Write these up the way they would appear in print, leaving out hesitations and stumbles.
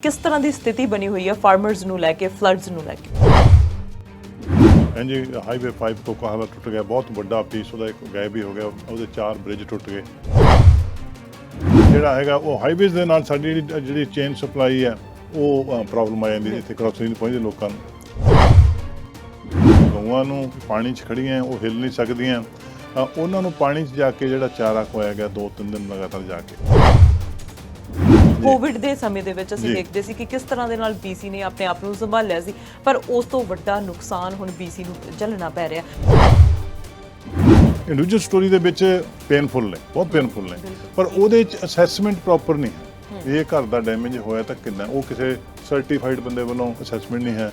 किस तरह की स्थिति बनी हुई है फार्मर्स ਨੂੰ ਲੈ ਕੇ ਫਲੱਡਸ ਨੂੰ ਲੈ ਕੇ जी हाईवे 5 को कहावा टुट गया, बहुत बड़ा पीस ਉਹਦਾ ਇੱਕ ਗਾਇਬ ਹੀ ਹੋ ਗਿਆ, ਉਹਦੇ 4 ਬ੍ਰਿਜ ਟੁੱਟ ਗਏ। ਜਿਹੜਾ ਹੈਗਾ ਉਹ ਹਾਈਵੇਜ਼ ਦੇ ਨਾਲ ਸਾਡੀ ਜਿਹੜੀ ਚੇਨ ਸਪਲਾਈ ਹੈ ਉਹ ਪ੍ਰੋਬਲਮ ਆ ਜਾਂਦੀ, ਇੱਥੇ ਕ੍ਰੋਸਿੰਗ ਨਹੀਂ ਪਹੁੰਚਦੇ ਲੋਕਾਂ ਨੂੰ। ਗਊਆਂ ਨੂੰ ਪਾਣੀ 'ਚ ਖੜੀਆਂ ਉਹ ਹਿੱਲ ਨਹੀਂ ਸਕਦੀਆਂ, ਉਹਨਾਂ ਨੂੰ ਪਾਣੀ 'ਚ ਜਾ ਕੇ ਜਿਹੜਾ ਚਾਰਾ ਖਵਾਇਆ ਗਿਆ 2-3 ਦਿਨ ਲਗਾਤਾਰ ਜਾ ਕੇ। ਕੋਵਿਡ ਦੇ ਸਮੇਂ ਦੇ ਵਿੱਚ ਅਸੀਂ ਦੇਖਦੇ ਸੀ ਕਿ ਕਿਸ ਤਰ੍ਹਾਂ ਦੇ ਨਾਲ BC ਨੇ ਆਪਣੇ ਆਪ ਨੂੰ ਸੰਭਾਲਿਆ ਸੀ, ਪਰ ਉਸ ਤੋਂ ਵੱਡਾ ਨੁਕਸਾਨ ਹੁਣ BC ਨੂੰ ਝੱਲਣਾ ਪੈ ਰਿਹਾ। ਇੰਡੀਵਿਜੂਅਲ ਸਟੋਰੀ ਦੇ ਵਿੱਚ ਪੇਨਫੁਲ ਨੇ, ਬਹੁਤ ਪੇਨਫੁਲ ਨੇ, ਪਰ ਉਹਦੇ 'ਚ ਅਸੈਸਮੈਂਟ ਪ੍ਰੋਪਰ ਨਹੀਂ ਹੈ। ਇਹ ਘਰ ਦਾ ਡੈਮੇਜ ਹੋਇਆ ਤਾਂ ਕਿੰਨਾ, ਉਹ ਕਿਸੇ ਸਰਟੀਫਾਈਡ ਬੰਦੇ ਵੱਲੋਂ ਅਸੈਸਮੈਂਟ ਨਹੀਂ ਹੈ।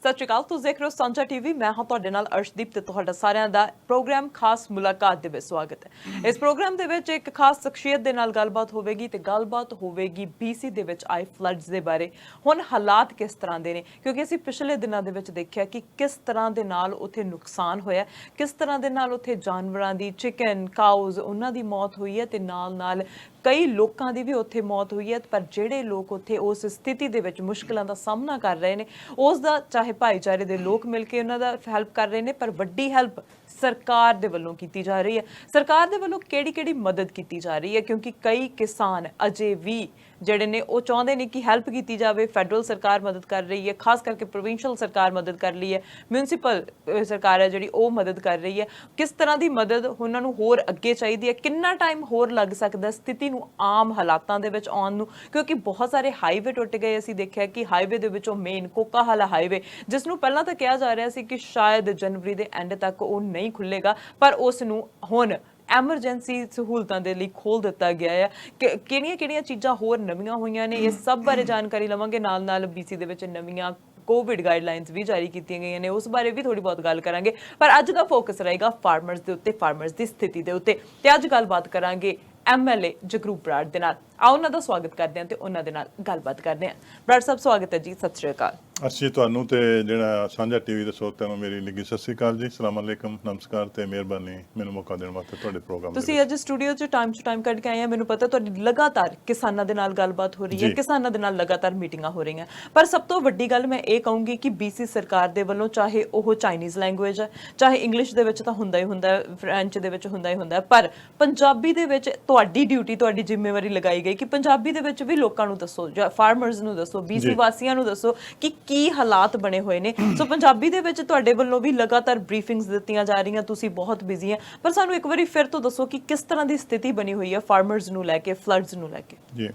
ਸਤਿ ਸ਼੍ਰੀ ਅਕਾਲ, ਤੁਸੀਂ ਦੇਖ ਰਹੇ ਹੋ ਸਾਂਝਾ TV। ਮੈਂ ਹਾਂ ਤੁਹਾਡੇ ਨਾਲ ਅਰਸ਼ਦੀਪ ਤੇ ਤੁਹਾਡਾ ਸਾਰਿਆਂ ਦਾ ਪ੍ਰੋਗਰਾਮ ਖਾਸ ਮੁਲਾਕਾਤ ਦੇ ਵਿੱਚ ਸਵਾਗਤ ਹੈ। ਇਸ ਪ੍ਰੋਗਰਾਮ ਦੇ ਵਿੱਚ ਇੱਕ ਖਾਸ ਸ਼ਖਸੀਅਤ ਦੇ ਨਾਲ ਗੱਲਬਾਤ ਹੋਵੇਗੀ ਤੇ ਗੱਲਬਾਤ ਹੋਵੇਗੀ BC ਦੇ ਵਿੱਚ ਆਏ ਫਲੱਡਸ ਦੇ ਬਾਰੇ। ਹੁਣ ਹਾਲਾਤ ਕਿਸ ਤਰ੍ਹਾਂ ਦੇ ਨੇ, ਕਿਉਂਕਿ ਅਸੀਂ ਪਿਛਲੇ ਦਿਨਾਂ ਦੇ ਵਿੱਚ ਦੇਖਿਆ ਕਿ ਕਿਸ ਤਰ੍ਹਾਂ ਦੇ ਨਾਲ ਉੱਥੇ ਨੁਕਸਾਨ ਹੋਇਆ, ਕਿਸ ਤਰ੍ਹਾਂ ਦੇ ਨਾਲ ਉੱਥੇ ਜਾਨਵਰਾਂ ਦੀ, ਚਿਕਨ, ਕਾਊਜ਼, ਉਹਨਾਂ ਦੀ ਮੌਤ ਹੋਈ ਹੈ ਤੇ ਨਾਲ ਕਈ ਲੋਕਾਂ ਦੀ ਵੀ ਉੱਥੇ ਮੌਤ ਹੋਈ ਹੈ। ਪਰ ਜਿਹੜੇ ਲੋਕ ਉੱਥੇ ਉਸ ਸਥਿਤੀ ਦੇ ਵਿੱਚ ਮੁਸ਼ਕਲਾਂ ਦਾ ਸਾਹਮਣਾ ਕਰ ਰਹੇ ਨੇ, ਉਸ ਦਾ ਚਾਹੇ ਭਾਈਚਾਰੇ ਦੇ ਲੋਕ ਮਿਲ ਕੇ ਉਹਨਾਂ ਦਾ ਹੈਲਪ ਕਰ ਰਹੇ ਨੇ, ਪਰ ਵੱਡੀ ਹੈਲਪ ਸਰਕਾਰ ਦੇ ਵੱਲੋਂ ਕੀਤੀ ਜਾ ਰਹੀ ਹੈ। ਸਰਕਾਰ ਦੇ ਵੱਲੋਂ ਕਿਹੜੀ ਮਦਦ ਕੀਤੀ ਜਾ ਰਹੀ ਹੈ, ਕਿਉਂਕਿ ਕਈ ਕਿਸਾਨ ਅਜੇ ਵੀ ਜਿਹੜੇ ਨੇ ਉਹ ਚਾਹੁੰਦੇ ਨੇ ਕਿ ਹੈਲਪ ਕੀਤੀ ਜਾਵੇ। ਫੈਡਰਲ ਸਰਕਾਰ ਮਦਦ ਕਰ ਰਹੀ ਹੈ, ਖਾਸ ਕਰਕੇ ਪ੍ਰੋਵਿੰਸ਼ੀਅਲ ਸਰਕਾਰ ਮਦਦ ਕਰ ਰਹੀ ਹੈ, ਮਿਊਨਿਸਪਲ ਸਰਕਾਰ ਹੈ ਜਿਹੜੀ ਉਹ ਮਦਦ ਕਰ ਰਹੀ ਹੈ। ਕਿਸ ਤਰ੍ਹਾਂ ਦੀ ਮਦਦ ਉਹਨਾਂ ਨੂੰ ਹੋਰ ਅੱਗੇ ਚਾਹੀਦੀ ਹੈ, ਕਿੰਨਾ ਟਾਈਮ ਹੋਰ ਲੱਗ ਸਕਦਾ ਸਥਿਤੀ ਨੂੰ ਆਮ ਹਾਲਾਤਾਂ ਦੇ ਵਿੱਚ ਆਉਣ ਨੂੰ, ਕਿਉਂਕਿ ਬਹੁਤ ਸਾਰੇ ਹਾਈਵੇ ਟੁੱਟ ਗਏ। ਅਸੀਂ ਦੇਖਿਆ ਕਿ ਹਾਈਵੇ ਦੇ ਵਿੱਚੋਂ ਮੇਨ ਕੋਕਾਹਾਲਾ ਹਾਈਵੇ, ਜਿਸ ਨੂੰ ਪਹਿਲਾਂ ਤਾਂ ਕਿਹਾ ਜਾ ਰਿਹਾ ਸੀ ਕਿ ਸ਼ਾਇਦ ਜਨਵਰੀ ਦੇ ਐਂਡ ਤੱਕ ਉਹ ਨਹੀਂ ਖੁੱਲੇਗਾ, ਪਰ ਉਸ ਨੂੰ ਹੁਣ ਐਮਰਜੈਂਸੀ ਸਹੂਲਤਾਂ ਦੇ ਲਈ ਖੋਲ ਦਿੱਤਾ ਗਿਆ ਹੈ। ਕਿਹੜੀਆਂ ਚੀਜ਼ਾਂ ਹੋਰ ਨਵੀਆਂ ਹੋਈਆਂ ਨੇ, ਇਹ ਸਭ ਬਾਰੇ ਜਾਣਕਾਰੀ ਲਵਾਂਗੇ। ਨਾਲ BC ਦੇ ਵਿੱਚ ਨਵੀਆਂ ਕੋਵਿਡ ਗਾਈਡਲਾਈਨਸ ਵੀ ਜਾਰੀ ਕੀਤੀਆਂ ਗਈਆਂ ਨੇ, ਉਸ ਬਾਰੇ ਵੀ ਥੋੜੀ ਬਹੁਤ ਗੱਲ ਕਰਾਂਗੇ। ਪਰ ਅੱਜ ਦਾ ਫੋਕਸ ਰਹੇਗਾ ਫਾਰਮਰਸ ਦੇ ਉੱਤੇ, ਫਾਰਮਰਸ ਦੀ ਸਥਿਤੀ ਦੇ ਉੱਤੇ। ਤੇ ਅੱਜ ਗੱਲਬਾਤ ਕਰਾਂਗੇ MLA ਜਗਰੂਪ ਬਰਾੜ ਦੇ ਨਾਲ। ਆਓ ਉਹਨਾਂ ਦਾ ਸਵਾਗਤ ਕਰਦੇ ਹਾਂ ਤੇ ਉਹਨਾਂ ਦੇ ਨਾਲ ਗੱਲਬਾਤ ਕਰਦੇ ਹਾਂ। ਬਰਾੜ ਸਾਹਿਬ, ਸਵਾਗਤ ਹੈ ਜੀ। ਸਤਿ ਸ਼੍ਰੀ ਅਕਾਲ। ਅਸੀਂ ਤੁਹਾਨੂੰ ਤੇ ਜਿਹੜਾ ਸਾਂਝਾ TV ਦੇ ਸਰੋਤਿਆਂ ਨੂੰ ਮੇਰੀ ਨਿੱਘੀ ਸਤਿ ਸ਼੍ਰੀ ਅਕਾਲ ਜੀ, ਸਲਾਮ ਅਲੈਕਮ, ਨਮਸਕਾਰ ਤੇ ਮਿਹਰਬਾਨੀ ਮੈਨੂੰ ਮੌਕਾ ਦੇਣ ਵਾਸਤੇ ਤੁਹਾਡੇ ਪ੍ਰੋਗਰਾਮ। ਤੁਸੀਂ ਅੱਜ ਸਟੂਡੀਓ 'ਚ ਟਾਈਮ ਟੂ ਟਾਈਮ ਕੱਢ ਕੇ ਆਏ ਆ। ਮੈਨੂੰ ਪਤਾ ਤੁਹਾਡੀ ਲਗਾਤਾਰ ਕਿਸਾਨਾਂ ਦੇ ਨਾਲ ਗੱਲਬਾਤ ਹੋ ਰਹੀ ਹੈ, ਕਿਸਾਨਾਂ ਦੇ ਨਾਲ ਲਗਾਤਾਰ ਮੀਟਿੰਗਾਂ ਹੋ ਰਹੀਆਂ, ਪਰ ਸਭ ਤੋਂ ਵੱਡੀ ਗੱਲ ਮੈਂ ਇਹ ਕਹੂੰਗੀ ਕਿ BC ਸਰਕਾਰ ਦੇ ਵੱਲੋਂ, ਚਾਹੇ ਉਹ ਚਾਈਨੀਜ਼ ਲੈਂਗੁਏਜ ਹੈ, ਚਾਹੇ ਇੰਗਲਿਸ਼ ਦੇ ਵਿੱਚ ਤਾਂ ਹੁੰਦਾ ਹੀ ਹੁੰਦਾ, ਫ੍ਰੈਂਚ ਦੇ ਵਿੱਚ ਹੁੰਦਾ ਹੀ ਹੁੰਦਾ, ਪਰ ਪੰਜਾਬੀ ਦੇ ਵਿੱਚ ਤੁਹਾਡੀ ਡਿਊਟੀ, ਤੁਹਾਡੀ ਜ਼ਿੰਮੇਵਾਰੀ ਲਗਾਈ ਗਈ ਕਿ ਪੰਜਾਬੀ ਦੇ ਵਿੱਚ ਵੀ ਲੋਕਾਂ ਨੂੰ ਦੱਸੋ, ਜਾਂ ਫਾਰਮਰਸ ਨੂੰ ਦੱਸੋ, BC ਵਾਸੀਆਂ ਨੂੰ ਦੱਸੋ ਕਿ ਕੀ ਹਾਲਾਤ ਬਣੇ ਹੋਏ ਨੇ। ਸੋ ਪੰਜਾਬੀ ਦੇ ਵਿੱਚ ਤੁਹਾਡੇ ਵੱਲੋਂ ਵੀ ਲਗਾਤਾਰ ਬਰੀਫਿੰਗਸ ਦਿੱਤੀਆਂ ਜਾ ਰਹੀਆਂ, ਤੁਸੀਂ ਬਹੁਤ ਬਿਜ਼ੀ ਹੈ, ਪਰ ਸਾਨੂੰ ਇੱਕ ਵਾਰੀ ਫਿਰ ਤੋਂ ਦੱਸੋ ਕਿ ਕਿਸ ਤਰ੍ਹਾਂ ਦੀ ਸਥਿਤੀ ਬਣੀ ਹੋਈ ਹੈ ਫਾਰਮਰਸ ਨੂੰ ਲੈ ਕੇ, ਫਲੱਡਸ ਨੂੰ ਲੈ ਕੇ। ਜੀ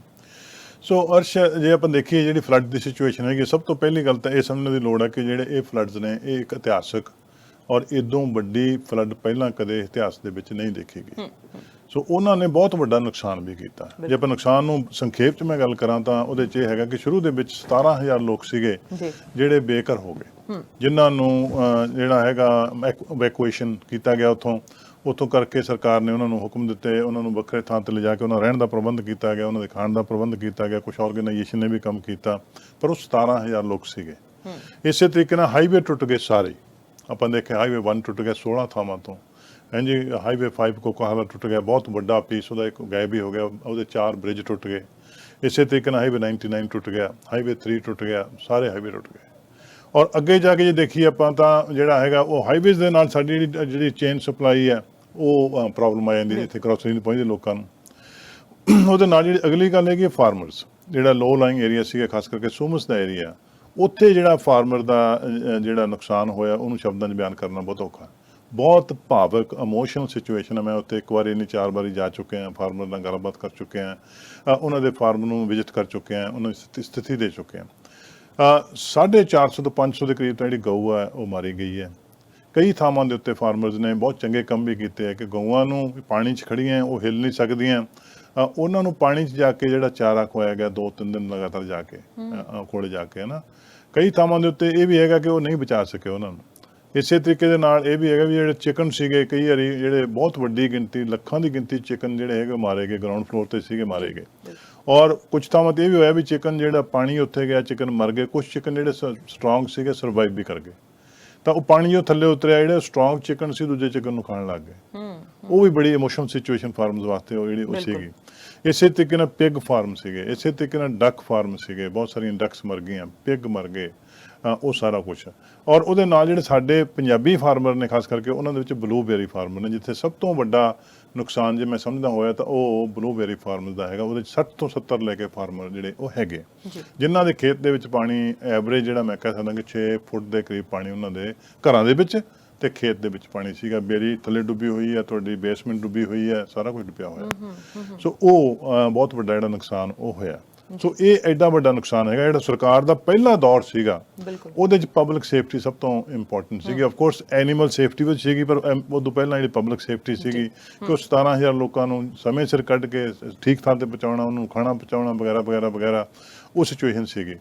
ਸੋ ਅਰਸ਼, ਜੇ ਆਪਾਂ ਦੇਖੀਏ ਜਿਹੜੀ ਫਲੱਡ ਦੀ ਸਿਚੁਏਸ਼ਨ ਹੈਗੀ, ਸਭ ਤੋਂ ਪਹਿਲੀ ਗੱਲ ਤਾਂ ਇਹ ਸਮਝਣ ਦੀ ਲੋੜ ਹੈ ਕਿ ਜਿਹੜੇ ਇਹ ਫਲੱਡਸ ਨੇ ਇਹ ਇੱਕ ਇਤਿਹਾਸਕ ਔਰ ਇਦੋਂ ਵੱਡੀ ਫਲੱਡ ਪਹਿਲਾਂ ਕਦੇ ਇਤਿਹਾਸ ਦੇ ਵਿੱਚ ਨਹੀਂ ਦੇਖੀ ਗਈ। ਸੋ ਉਹਨਾਂ ਨੇ ਬਹੁਤ ਵੱਡਾ ਨੁਕਸਾਨ ਵੀ ਕੀਤਾ। ਜੇ ਆਪਾਂ ਨੁਕਸਾਨ ਨੂੰ ਸੰਖੇਪ 'ਚ ਮੈਂ ਗੱਲ ਕਰਾਂ ਤਾਂ ਉਹਦੇ 'ਚ ਇਹ ਹੈਗਾ ਕਿ ਸ਼ੁਰੂ ਦੇ ਵਿੱਚ 17,000 ਲੋਕ ਸੀਗੇ ਜਿਹੜੇ ਬੇਘਰ ਹੋ ਗਏ, ਜਿਨ੍ਹਾਂ ਨੂੰ ਜਿਹੜਾ ਹੈਗਾ ਇਵੈਕੂਏਸ਼ਨ ਕੀਤਾ ਗਿਆ ਉੱਥੋਂ ਕਰਕੇ ਸਰਕਾਰ ਨੇ ਉਹਨਾਂ ਨੂੰ ਹੁਕਮ ਦਿੱਤੇ, ਉਹਨਾਂ ਨੂੰ ਵੱਖਰੇ ਥਾਂ 'ਤੇ ਲਿਜਾ ਕੇ ਉਹਨਾਂ ਰਹਿਣ ਦਾ ਪ੍ਰਬੰਧ ਕੀਤਾ ਗਿਆ, ਉਹਨਾਂ ਦੇ ਖਾਣ ਦਾ ਪ੍ਰਬੰਧ ਕੀਤਾ ਗਿਆ, ਕੁਝ ਆਰਗੇਨਾਈਜੇਸ਼ਨ ਨੇ ਵੀ ਕੰਮ ਕੀਤਾ, ਪਰ ਉਹ 17,000 ਲੋਕ ਸੀਗੇ। ਇਸੇ ਤਰੀਕੇ ਨਾਲ ਹਾਈਵੇ ਟੁੱਟ ਗਏ ਸਾਰੇ। ਆਪਾਂ ਦੇਖਿਆ ਹਾਈਵੇ 1 ਟੁੱਟ ਗਿਆ 16 ਥਾਵਾਂ ਤੋਂ। ਹਾਂਜੀ, ਹਾਈਵੇ 5 ਕੋ ਕਹਾਵਾ ਟੁੱਟ ਗਿਆ, ਬਹੁਤ ਵੱਡਾ ਪੀਸ ਉਹਦਾ ਇੱਕ ਗਾਇਬ ਹੀ ਹੋ ਗਿਆ, ਉਹਦੇ 4 ਬ੍ਰਿਜ ਟੁੱਟ ਗਏ। ਇਸੇ ਤਰੀਕੇ ਨਾਲ ਹਾਈਵੇ 99 ਟੁੱਟ ਗਿਆ, ਹਾਈਵੇ 3 ਟੁੱਟ ਗਿਆ, ਸਾਰੇ ਹਾਈਵੇ ਟੁੱਟ ਗਏ। ਔਰ ਅੱਗੇ ਜਾ ਕੇ ਜੇ ਦੇਖੀਏ ਆਪਾਂ ਤਾਂ ਜਿਹੜਾ ਹੈਗਾ ਉਹ ਹਾਈਵੇਜ਼ ਦੇ ਨਾਲ ਸਾਡੀ ਜਿਹੜੀ ਚੇਨ ਸਪਲਾਈ ਹੈ ਉਹ ਪ੍ਰੋਬਲਮ ਆ ਜਾਂਦੀ, ਇੱਥੇ ਕ੍ਰੋਸਿੰਗ ਨਹੀਂ ਪਹੁੰਚਦੇ ਲੋਕਾਂ ਨੂੰ। ਉਹਦੇ ਨਾਲ ਜਿਹੜੀ ਅਗਲੀ ਗੱਲ ਹੈਗੀ ਫਾਰਮਰਸ, ਜਿਹੜਾ ਲੋ ਲਾਇੰਗ ਏਰੀਆ ਸੀਗਾ, ਖਾਸ ਕਰਕੇ ਸੂਮਸ ਦਾ ਏਰੀਆ, ਉੱਥੇ ਜਿਹੜਾ ਫਾਰਮਰ ਦਾ ਜਿਹੜਾ ਨੁਕਸਾਨ ਹੋਇਆ ਉਹਨੂੰ ਸ਼ਬਦਾਂ 'ਚ ਬਿਆਨ ਕਰਨਾ ਬਹੁਤ ਔਖਾ। ਬਹੁਤ ਭਾਵਕ ਇਮੋਸ਼ਨਲ ਸਿਚੁਏਸ਼ਨ ਹੈ। ਮੈਂ ਉੱਥੇ ਇੱਕ ਵਾਰੀ ਨਹੀਂ 4 ਵਾਰੀ ਜਾ ਚੁੱਕੇ ਹਾਂ, ਫਾਰਮਰ ਨਾਲ ਗੱਲਬਾਤ ਕਰ ਚੁੱਕੇ ਹਾਂ, ਉਹਨਾਂ ਦੇ ਫਾਰਮ ਨੂੰ ਵਿਜ਼ਿਟ ਕਰ ਚੁੱਕੇ ਹਾਂ, ਉਹਨਾਂ ਦੀ ਸਥਿਤੀ ਦੇ ਚੁੱਕੇ ਹਾਂ। 450 ਤੋਂ 500 ਦੇ ਕਰੀਬ ਤਾਂ ਜਿਹੜੀ ਗਊ ਹੈ ਉਹ ਮਾਰੀ ਗਈ ਹੈ। ਕਈ ਥਾਵਾਂ ਦੇ ਉੱਤੇ ਫਾਰਮਰਸ ਨੇ ਬਹੁਤ ਚੰਗੇ ਕੰਮ ਵੀ ਕੀਤੇ ਹੈ ਕਿ ਗਊਆਂ ਨੂੰ ਪਾਣੀ 'ਚ ਖੜੀਆਂ ਉਹ ਹਿੱਲ ਨਹੀਂ ਸਕਦੀਆਂ, ਉਹਨਾਂ ਨੂੰ ਪਾਣੀ 'ਚ ਜਾ ਕੇ ਜਿਹੜਾ ਚਾਰਾ ਖਵਾਇਆ ਗਿਆ 2-3 ਦਿਨ ਲਗਾਤਾਰ ਜਾ ਕੇ ਕੋਲੇ ਜਾ ਕੇ, ਹੈ ਨਾ। ਕਈ ਥਾਵਾਂ ਦੇ ਉੱਤੇ ਇਹ ਵੀ ਹੈਗਾ ਕਿ ਉਹ ਨਹੀਂ ਬਚਾ ਸਕੇ ਉਹਨਾਂ ਨੂੰ, ਇਸੇ ਤਰੀਕੇ ਦੇ ਨਾਲ ਇਹ ਵੀ ਹੈਗਾ ਵੀ ਜਿਹੜੇ ਚਿਕਨ ਸੀਗੇ ਕਈ ਵਾਰੀ ਜਿਹੜੇ ਬਹੁਤ ਵੱਡੀ ਗਿਣਤੀ ਲੱਖਾਂ ਦੀ ਗਿਣਤੀ ਚਿਕਨ ਜਿਹੜੇ ਹੈਗੇ ਮਾਰੇ ਗਏ, ਗਰਾਊਂਡ ਫਲੋਰ ਤੇ ਸੀਗੇ ਮਾਰੇ ਗਏ। ਔਰ ਕੁਝ ਥਾਵਾਂ ਤੇ ਇਹ ਵੀ ਹੋਇਆ ਵੀ ਚਿਕਨ ਜਿਹੜਾ ਪਾਣੀ ਉੱਥੇ ਗਿਆ ਚਿਕਨ ਮਰ ਗਏ, ਕੁਝ ਚਿਕਨ ਜਿਹੜੇ ਸਟਰੋਂਗ ਸੀਗੇ ਸਰਵਾਈਵ ਵੀ ਕਰ ਗਏ। ਤਾਂ ਉਹ ਪਾਣੀ ਜੋ ਥੱਲੇ ਉਤਰਿਆ ਜਿਹੜੇ ਸਟਰੋਂਗ ਚਿਕਨ ਸੀ ਦੂਜੇ ਚਿਕਨ ਨੂੰ ਖਾਣ ਲੱਗ ਗਏ। ਉਹ ਵੀ ਬੜੀ ਇਮੋਸ਼ਨਲ ਸਿਚੁਏਸ਼ਨ ਫਾਰਮਰਸ ਵਾਸਤੇ ਉਹ ਜਿਹੜੀ ਉਹ ਸੀਗੀ। ਇਸੇ ਤਰੀਕੇ ਨਾਲ ਪਿਗ ਫਾਰਮ ਸੀਗੇ, ਇਸੇ ਤਰੀਕੇ ਨਾਲ ਡਕ ਫਾਰਮ ਸੀਗੇ, ਬਹੁਤ ਸਾਰੀਆਂ ਡਕਸ ਮਰ ਗਈਆਂ, ਪਿਗ ਮਰ ਗਏ, ਉਹ ਸਾਰਾ ਕੁਛ। ਔਰ ਉਹਦੇ ਨਾਲ ਜਿਹੜੇ ਸਾਡੇ ਪੰਜਾਬੀ ਫਾਰਮਰ ਨੇ ਖਾਸ ਕਰਕੇ ਉਹਨਾਂ ਦੇ ਵਿੱਚ ਬਲੂਬੇਰੀ ਫਾਰਮਰ ਨੇ, ਜਿੱਥੇ ਸਭ ਤੋਂ ਵੱਡਾ ਨੁਕਸਾਨ ਜੇ ਮੈਂ ਸਮਝਦਾ ਹੋਇਆ ਤਾਂ ਉਹ ਬਲੂਬੇਰੀ ਫਾਰਮਰ ਦਾ ਹੈਗਾ। ਉਹਦੇ 60 ਤੋਂ 70 ਲੈ ਕੇ ਫਾਰਮਰ ਜਿਹੜੇ ਉਹ ਹੈਗੇ ਜਿਨ੍ਹਾਂ ਦੇ ਖੇਤ ਦੇ ਵਿੱਚ ਪਾਣੀ ਐਵਰੇਜ ਜਿਹੜਾ ਮੈਂ ਕਹਿ ਸਕਦਾ ਕਿ 6 ਫੁੱਟ ਦੇ ਕਰੀਬ ਪਾਣੀ ਉਹਨਾਂ ਦੇ ਘਰਾਂ ਦੇ ਵਿੱਚ ਤੇ ਖੇਤ ਦੇ ਵਿੱਚ ਪਾਣੀ ਸੀਗਾ। ਬੇਰੀ ਥੱਲੇ ਡੁੱਬੀ ਹੋਈ ਹੈ, ਤੁਹਾਡੀ ਬੇਸਮੈਂਟ ਡੁੱਬੀ ਹੋਈ ਹੈ, ਸਾਰਾ ਕੁਝ ਡੁੱਬਿਆ ਹੋਇਆ। ਸੋ ਉਹ ਬਹੁਤ ਵੱਡਾ ਜਿਹੜਾ ਨੁਕਸਾਨ ਉਹ ਹੋਇਆ। ਸੋ ਇਹ ਐਡਾ ਵੱਡਾ ਨੁਕਸਾਨ ਹੈਗਾ। ਜਿਹੜਾ ਸਰਕਾਰ ਦਾ ਪਹਿਲਾ ਦੌਰ ਸੀਗਾ ਉਹਦੇ ਚ ਪਬਲਿਕ ਸੇਫਟੀ ਸਭ ਤੋਂ ਇੰਪੋਰਟੈਂਟ ਸੀਗੀ। ਆਫ ਕੋਰਸ ਐਨੀਮਲ ਸੇਫਟੀ ਵੀ ਸੀਗੀ, ਪਰ ਉਦੋਂ ਪਹਿਲਾਂ ਜਿਹੜੀ ਪਬਲਿਕ ਸੇਫਟੀ ਸੀਗੀ ਕਿ ਉਹ 17,000 ਲੋਕਾਂ ਨੂੰ ਸਮੇਂ ਸਿਰ ਕੱਢ ਕੇ ਠੀਕ ਥਾਂ ਤੇ ਪਹੁੰਚਾਉਣਾ, ਉਹਨੂੰ ਖਾਣਾ ਪਹੁੰਚਾਉਣਾ ਵਗੈਰਾ ਵਗੈਰਾ ਵਗੈਰਾ, ਉਹ ਸਿਚੁਏਸ਼ਨ ਸੀਗੀ।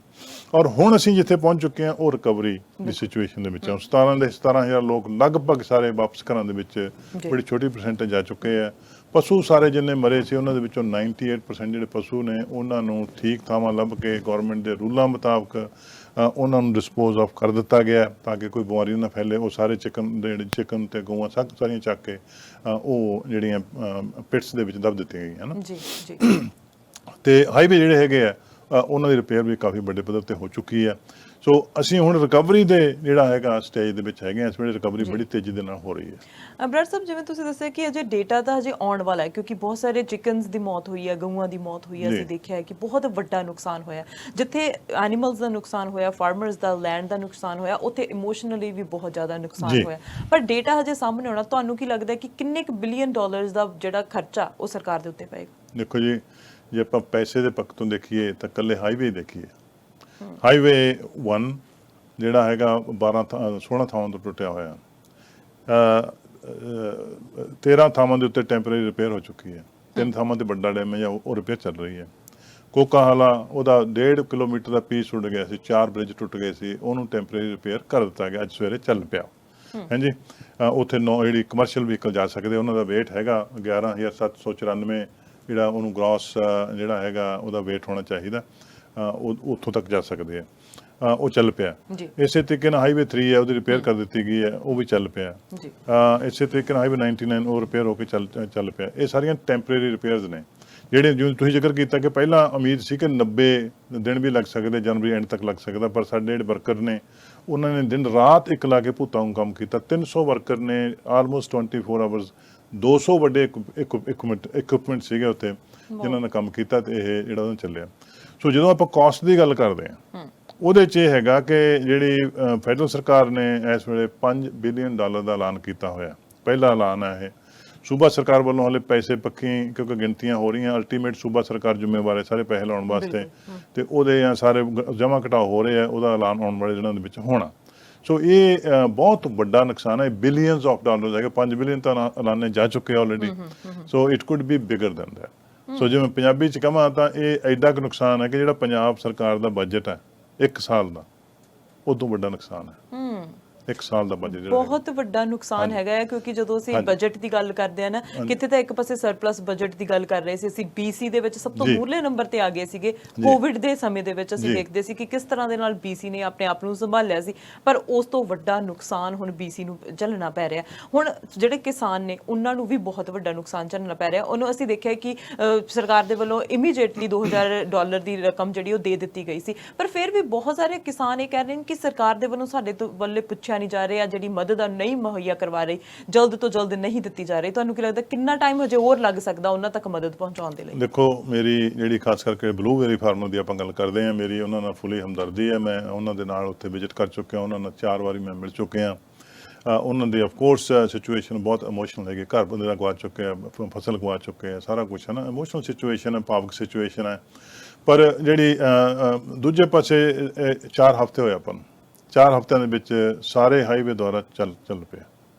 ਔਰ ਹੁਣ ਅਸੀਂ ਜਿੱਥੇ ਪਹੁੰਚ ਚੁੱਕੇ ਹਾਂ ਉਹ ਰਿਕਵਰੀ ਦੀ ਸਿਚੁਏਸ਼ਨ ਦੇ ਵਿੱਚ। 17,000 ਲੋਕ ਲਗਭਗ ਸਾਰੇ ਵਾਪਸ ਘਰਾਂ ਦੇ ਵਿੱਚ, ਬੜੀ ਛੋਟੀ ਪਰਸੈਂਟੇਜ ਜਾ ਚੁੱਕੇ ਆ। ਪਸ਼ੂ ਸਾਰੇ ਜਿੰਨੇ ਮਰੇ ਸੀ ਉਹਨਾਂ ਦੇ ਵਿੱਚੋਂ 98% ਜਿਹੜੇ ਪਸ਼ੂ ਨੇ ਉਹਨਾਂ ਨੂੰ ਠੀਕ ਥਾਵਾਂ ਲੱਭ ਕੇ ਗੌਰਮੈਂਟ ਦੇ ਰੂਲਾਂ ਮੁਤਾਬਕ ਉਹਨਾਂ ਨੂੰ ਡਿਸਪੋਜ਼ ਆਫ ਕਰ ਦਿੱਤਾ ਗਿਆ ਤਾਂ ਕਿ ਕੋਈ ਬਿਮਾਰੀ ਨਾ ਫੈਲੇ। ਉਹ ਸਾਰੇ ਚਿਕਨ ਤੇ ਗਊਆਂ ਸਾਰੀਆਂ ਚੱਕ ਕੇ ਉਹ ਜਿਹੜੀਆਂ ਪਿਟਸ ਦੇ ਵਿੱਚ ਦੱਬ ਦਿੱਤੀਆਂ ਗਈਆਂ ਨਾ ਜੀ ਜੀ। ਤੇ ਹਾਈਵੇ ਜਿਹੜੇ ਹੈਗੇ ਆ ਉਹਨਾਂ ਦੀ ਰਿਪੇਅਰ ਵੀ ਕਾਫੀ ਵੱਡੇ ਪੱਧਰ ਤੇ ਹੋ ਚੁੱਕੀ ਆ। ਸੋ ਅਸੀਂ ਹੁਣ ਰਿਕਵਰੀ ਦੇ ਜਿਹੜਾ ਹੈਗਾ ਸਟੇਜ ਦੇ ਵਿੱਚ ਹੈਗੇ ਆ। ਇਸ ਵੇਲੇ ਰਿਕਵਰੀ ਬੜੀ ਤੇਜ਼ੀ ਦੇ ਨਾਲ ਹੋ ਰਹੀ ਹੈ। ਬ੍ਰਦਰ ਸਾਹਿਬ, ਜਿਵੇਂ ਤੁਸੀਂ ਦੱਸਿਆ ਕਿ ਅਜੇ ਡੇਟਾ ਤਾਂ ਹਜੇ ਆਉਣ ਵਾਲਾ ਹੈ ਕਿਉਂਕਿ ਬਹੁਤ ਸਾਰੇ ਚਿਕਨਸ ਦੀ ਮੌਤ ਹੋਈ ਹੈ, ਗਊਆਂ ਦੀ ਮੌਤ ਹੋਈ ਹੈ। ਅਸੀਂ ਦੇਖਿਆ ਹੈ ਕਿ ਬਹੁਤ ਵੱਡਾ ਨੁਕਸਾਨ ਹੋਇਆ। ਜਿੱਥੇ ਐਨੀਮਲਸ ਦਾ ਨੁਕਸਾਨ ਹੋਇਆ, ਫਾਰਮਰਸ ਦਾ ਲੈਂਡ ਦਾ ਨੁਕਸਾਨ ਹੋਇਆ, ਉੱਥੇ ਇਮੋਸ਼ਨਲੀ ਵੀ ਬਹੁਤ ਜ਼ਿਆਦਾ ਨੁਕਸਾਨ ਹੋਇਆ। ਪਰ ਡੇਟਾ ਹਜੇ ਸਾਹਮਣੇ ਆਉਣਾ। ਤੁਹਾਨੂੰ ਕੀ ਲੱਗਦਾ ਕਿ ਕਿੰਨੇ ਕੁ ਬਿਲੀਅਨ ਡਾਲਰਸ ਦਾ ਜਿਹੜਾ ਖਰਚਾ ਉਹ ਸਰਕਾਰ ਦੇ ਉੱਤੇ ਪਏਗਾ? ਦੇਖੋ ਜੀ, ਜੇ ਆਪਾਂ ਪੈਸੇ ਦੇ ਪੱਖ ਤੋਂ ਦੇਖੀਏ ਤਾਂ ਇਕੱਲੇ ਹਾਈਵੇ ਦੇਖੀਏ, ਹਾਈਵੇ 1 ਜਿਹੜਾ ਹੈਗਾ 16 ਥਾਵਾਂ ਤੋਂ ਟੁੱਟਿਆ ਹੋਇਆ। 13 ਥਾਵਾਂ ਦੇ ਉੱਤੇ ਟੈਂਪਰੇਰੀ ਰਿਪੇਅਰ ਹੋ ਚੁੱਕੀ ਹੈ। 3 ਥਾਵਾਂ ਤੇ ਵੱਡਾ ਡੈਮੇਜ ਆ, ਉਹ ਰਿਪੇਅਰ ਚੱਲ ਰਹੀ ਹੈ। ਕੋਕਾਹਾਲਾ ਉਹਦਾ 1.5 ਕਿਲੋਮੀਟਰ ਦਾ ਪੀਸ ਟੁੱਟ ਗਿਆ ਸੀ, 4 ਬ੍ਰਿਜ ਟੁੱਟ ਗਏ ਸੀ, ਉਹਨੂੰ ਟੈਂਪਰੇਰੀ ਰਿਪੇਅਰ ਕਰ ਦਿੱਤਾ ਗਿਆ, ਅੱਜ ਸਵੇਰੇ ਚੱਲ ਪਿਆ। ਹਾਂਜੀ, ਉੱਥੇ 9 ਜਿਹੜੀ ਕਮਰਸ਼ੀਅਲ ਵਹੀਕਲ ਜਾ ਸਕਦੇ, ਉਹਨਾਂ ਦਾ ਵੇਟ ਹੈਗਾ 11,794 ਜਿਹੜਾ ਉਹਨੂੰ ਗ੍ਰੋਸ ਜਿਹੜਾ ਹੈਗਾ ਉਹਦਾ ਵੇਟ ਹੋਣਾ ਚਾਹੀਦਾ, ਉਹ ਉੱਥੋਂ ਤੱਕ ਜਾ ਸਕਦੇ ਆ। ਉਹ ਚੱਲ ਪਿਆ। ਇਸੇ ਤਰੀਕੇ ਨਾਲ ਹਾਈਵੇ 3 ਹੈ, ਉਹਦੀ ਰਿਪੇਅਰ ਕਰ ਦਿੱਤੀ ਗਈ ਹੈ, ਉਹ ਵੀ ਚੱਲ ਪਿਆ। ਇਸੇ ਤਰੀਕੇ ਨਾਲ ਹਾਈਵੇ 99 ਉਹ ਰਿਪੇਅਰ ਹੋ ਕੇ ਚੱਲ ਪਿਆ। ਇਹ ਸਾਰੀਆਂ ਟੈਂਪਰੇਰੀ ਰਿਪੇਅਰਸ ਨੇ ਜਿਹੜੇ, ਜਿਵੇਂ ਤੁਸੀਂ ਜ਼ਿਕਰ ਕੀਤਾ ਕਿ ਪਹਿਲਾਂ ਉਮੀਦ ਸੀ ਕਿ 90 ਦਿਨ ਵੀ ਲੱਗ ਸਕਦੇ, ਜਨਵਰੀ ਐਂਡ ਤੱਕ ਲੱਗ ਸਕਦਾ, ਪਰ ਸਾਡੇ ਜਿਹੜੇ ਵਰਕਰ ਨੇ ਉਹਨਾਂ ਨੇ ਦਿਨ ਰਾਤ ਇੱਕ ਲਾ ਕੇ ਭੂਤਾਂ ਨੂੰ ਕੰਮ ਕੀਤਾ। 300 ਵਰਕਰ ਨੇ ਆਲਮੋਸਟ 24 ਆਵਰਸ, 200 ਵੱਡੇ ਇਕਵਿਪਮੈਂਟ ਸੀਗੇ ਉੱਥੇ ਜਿਨ੍ਹਾਂ ਨੇ ਕੰਮ ਕੀਤਾ ਤੇ ਇਹ ਜਿਹੜਾ ਉਹਨਾਂ ਚੱਲਿਆ। ਸੋ ਜਦੋਂ ਆਪਾਂ ਕਾਸਟ ਦੀ ਗੱਲ ਕਰਦੇ ਹਾਂ ਉਹਦੇ 'ਚ ਇਹ ਹੈਗਾ ਕਿ ਜਿਹੜੀ ਫੈਡਰਲ ਸਰਕਾਰ ਨੇ ਇਸ ਵੇਲੇ $5 ਬਿਲੀਅਨ ਦਾ ਐਲਾਨ ਕੀਤਾ ਹੋਇਆ। ਪਹਿਲਾ ਐਲਾਨ ਹੈ ਇਹ। ਸੂਬਾ ਸਰਕਾਰ ਵੱਲੋਂ ਹਾਲੇ ਪੈਸੇ ਪੱਖੀ ਕਿਉਂਕਿ ਗਿਣਤੀਆਂ ਹੋ ਰਹੀਆਂ, ਅਲਟੀਮੇਟ ਸੂਬਾ ਸਰਕਾਰ ਜ਼ਿੰਮੇਵਾਰ ਹੈ ਸਾਰੇ ਪੈਸੇ ਲਾਉਣ ਵਾਸਤੇ ਤੇ ਉਹਦੇ ਸਾਰੇ ਜਮ੍ਹਾਂ ਘਟਾਓ ਹੋ ਰਹੇ ਆ, ਉਹਦਾ ਐਲਾਨ ਆਉਣ ਵਾਲੇ ਦਿਨਾਂ ਦੇ ਵਿੱਚ ਹੋਣਾ। ਸੋ ਇਹ ਬਹੁਤ ਵੱਡਾ ਨੁਕਸਾਨ ਹੈ, ਬਿਲੀਅਨਸ ਆਫ ਡਾਲਰਸ ਹੈਗੇ। 5 ਬਿਲੀਅਨ ਤਾਂ ਐਲਾਨੇ ਜਾ ਚੁੱਕੇ already. So it could be bigger than that. So ਜਿਵੇਂ ਪੰਜਾਬੀ 'ਚ ਕਹਾਂ ਤਾਂ ਇਹ ਐਡਾ ਕੁ ਨੁਕਸਾਨ ਹੈ ਕਿ ਜਿਹੜਾ ਪੰਜਾਬ ਸਰਕਾਰ ਦਾ ਬਜਟ ਹੈ 1 ਸਾਲ ਦਾ, ਉਦੋਂ ਵੱਡਾ ਨੁਕਸਾਨ ਹੈ। 1 ਸਾਲ ਦਾ ਬਜਟ ਬਹੁਤ ਵੱਡਾ ਨੁਕਸਾਨ ਹੈਗਾ ਹੈ ਕਿਉਂਕਿ ਜਦੋਂ ਅਸੀਂ ਬਜਟ ਦੀ ਗੱਲ ਕਰਦੇ ਆ ਨਾ, ਕਿਤੇ ਤਾਂ ਇੱਕ ਪਾਸੇ ਸਰਪਲਸ ਬਜਟ ਦੀ ਗੱਲ ਕਰ ਰਹੇ ਸੀ, ਅਸੀਂ BC ਦੇ ਵਿੱਚ ਸਭ ਤੋਂ ਮੂਹਰਲੇ ਨੰਬਰ ਤੇ ਆ ਗਏ ਸੀਗੇ। ਕੋਵਿਡ ਦੇ ਸਮੇਂ ਦੇ ਵਿੱਚ ਅਸੀਂ ਦੇਖਦੇ ਸੀ ਕਿ ਕਿਸ ਤਰ੍ਹਾਂ ਦੇ ਨਾਲ BC ਨੇ ਆਪਣੇ ਆਪ ਨੂੰ ਸੰਭਾਲਿਆ ਸੀ, ਪਰ ਉਸ ਤੋਂ ਵੱਡਾ ਨੁਕਸਾਨ ਹੁਣ BC ਨੂੰ ਝੱਲਣਾ ਪੈ ਰਿਹਾ। ਹੁਣ ਜਿਹੜੇ ਕਿਸਾਨ ਨੇ ਉਹਨਾਂ ਨੂੰ ਵੀ ਬਹੁਤ ਵੱਡਾ ਨੁਕਸਾਨ ਝੱਲਣਾ ਪੈ ਰਿਹਾ। ਉਹਨੂੰ ਅਸੀਂ ਦੇਖਿਆ ਕਿ ਸਰਕਾਰ ਦੇ ਵੱਲੋਂ ਇਮੀਡੀਏਟਲੀ $2,000 ਦੀ ਰਕਮ ਜਿਹੜੀ ਉਹ ਦੇ ਦਿੱਤੀ ਗਈ ਸੀ, ਪਰ ਫਿਰ ਵੀ ਬਹੁਤ ਸਾਰੇ ਕਿਸਾਨ ਇਹ ਕਹਿ ਰਹੇ ਨੇ ਕਿ ਸਰਕਾਰ ਦੇ ਵੱਲੋਂ ਸਾਡੇ ਤੋਂ ਵੱਲੇ ਪੁੱਛਿਆ ਨਹੀਂ ਜਾ ਰਿਹਾ, ਜਿਹੜੀ ਮਦਦ ਆ ਨਹੀਂ ਮੁਹੱਈਆ ਕਰਵਾ ਰਹੀ, ਜਲਦ ਤੋਂ ਜਲਦ ਨਹੀਂ ਦਿੱਤੀ ਜਾ ਰਹੀ। ਤੁਹਾਨੂੰ ਕੀ ਲੱਗਦਾ ਕਿੰਨਾ ਟਾਈਮ ਹਜੇ ਹੋਰ ਲੱਗ ਸਕਦਾ ਉਹਨਾਂ ਤੱਕ ਮਦਦ ਪਹੁੰਚਾਉਣ ਦੇ ਲਈ? ਦੇਖੋ, ਮੇਰੀ ਜਿਹੜੀ ਖਾਸ ਕਰਕੇ ਬਲੂਬੇਰੀ ਫਾਰਮਰ ਦੀ ਆਪਾਂ ਗੱਲ ਕਰਦੇ ਹਾਂ, ਮੇਰੀ ਉਹਨਾਂ ਨਾਲ ਫੁੱਲੀ ਹਮਦਰਦੀ ਹੈ। ਮੈਂ ਉਹਨਾਂ ਦੇ ਨਾਲ ਉੱਥੇ ਵਿਜ਼ਿਟ ਕਰ ਚੁੱਕਿਆ, ਉਹਨਾਂ ਨਾਲ 4 ਵਾਰੀ ਮੈਂ ਮਿਲ ਚੁੱਕਿਆ। ਉਹਨਾਂ ਦੀ ਆਫ ਕੋਰਸ ਸਿਚੁਏਸ਼ਨ ਬਹੁਤ ਇਮੋਸ਼ਨਲ ਹੈਗੀ। ਘਰ ਬੰਦੇ ਦਾ ਗਵਾ ਚੁੱਕੇ ਆ, ਫਸਲ ਗਵਾ ਚੁੱਕੇ ਆ, ਸਾਰਾ ਕੁਛ ਹੈ ਨਾ, ਇਮੋਸ਼ਨਲ ਸਿਚੁਏਸ਼ਨ ਹੈ, ਭਾਵੁਕ ਸਿਚੁਏਸ਼ਨ ਹੈ। ਪਰ ਜਿਹੜੀ ਦੂਜੇ ਪਾਸੇ 4 ਹਫ਼ਤੇ ਹੋਏ ਆਪਾਂ ਨੂੰ, 4 ਹਫ਼ਤਿਆਂ ਦੇ ਵਿੱਚ ਸਾਰੇ ਹਾਈਵੇ ਦੁਆਰਾ ਚੱਲ ਪਿਆ।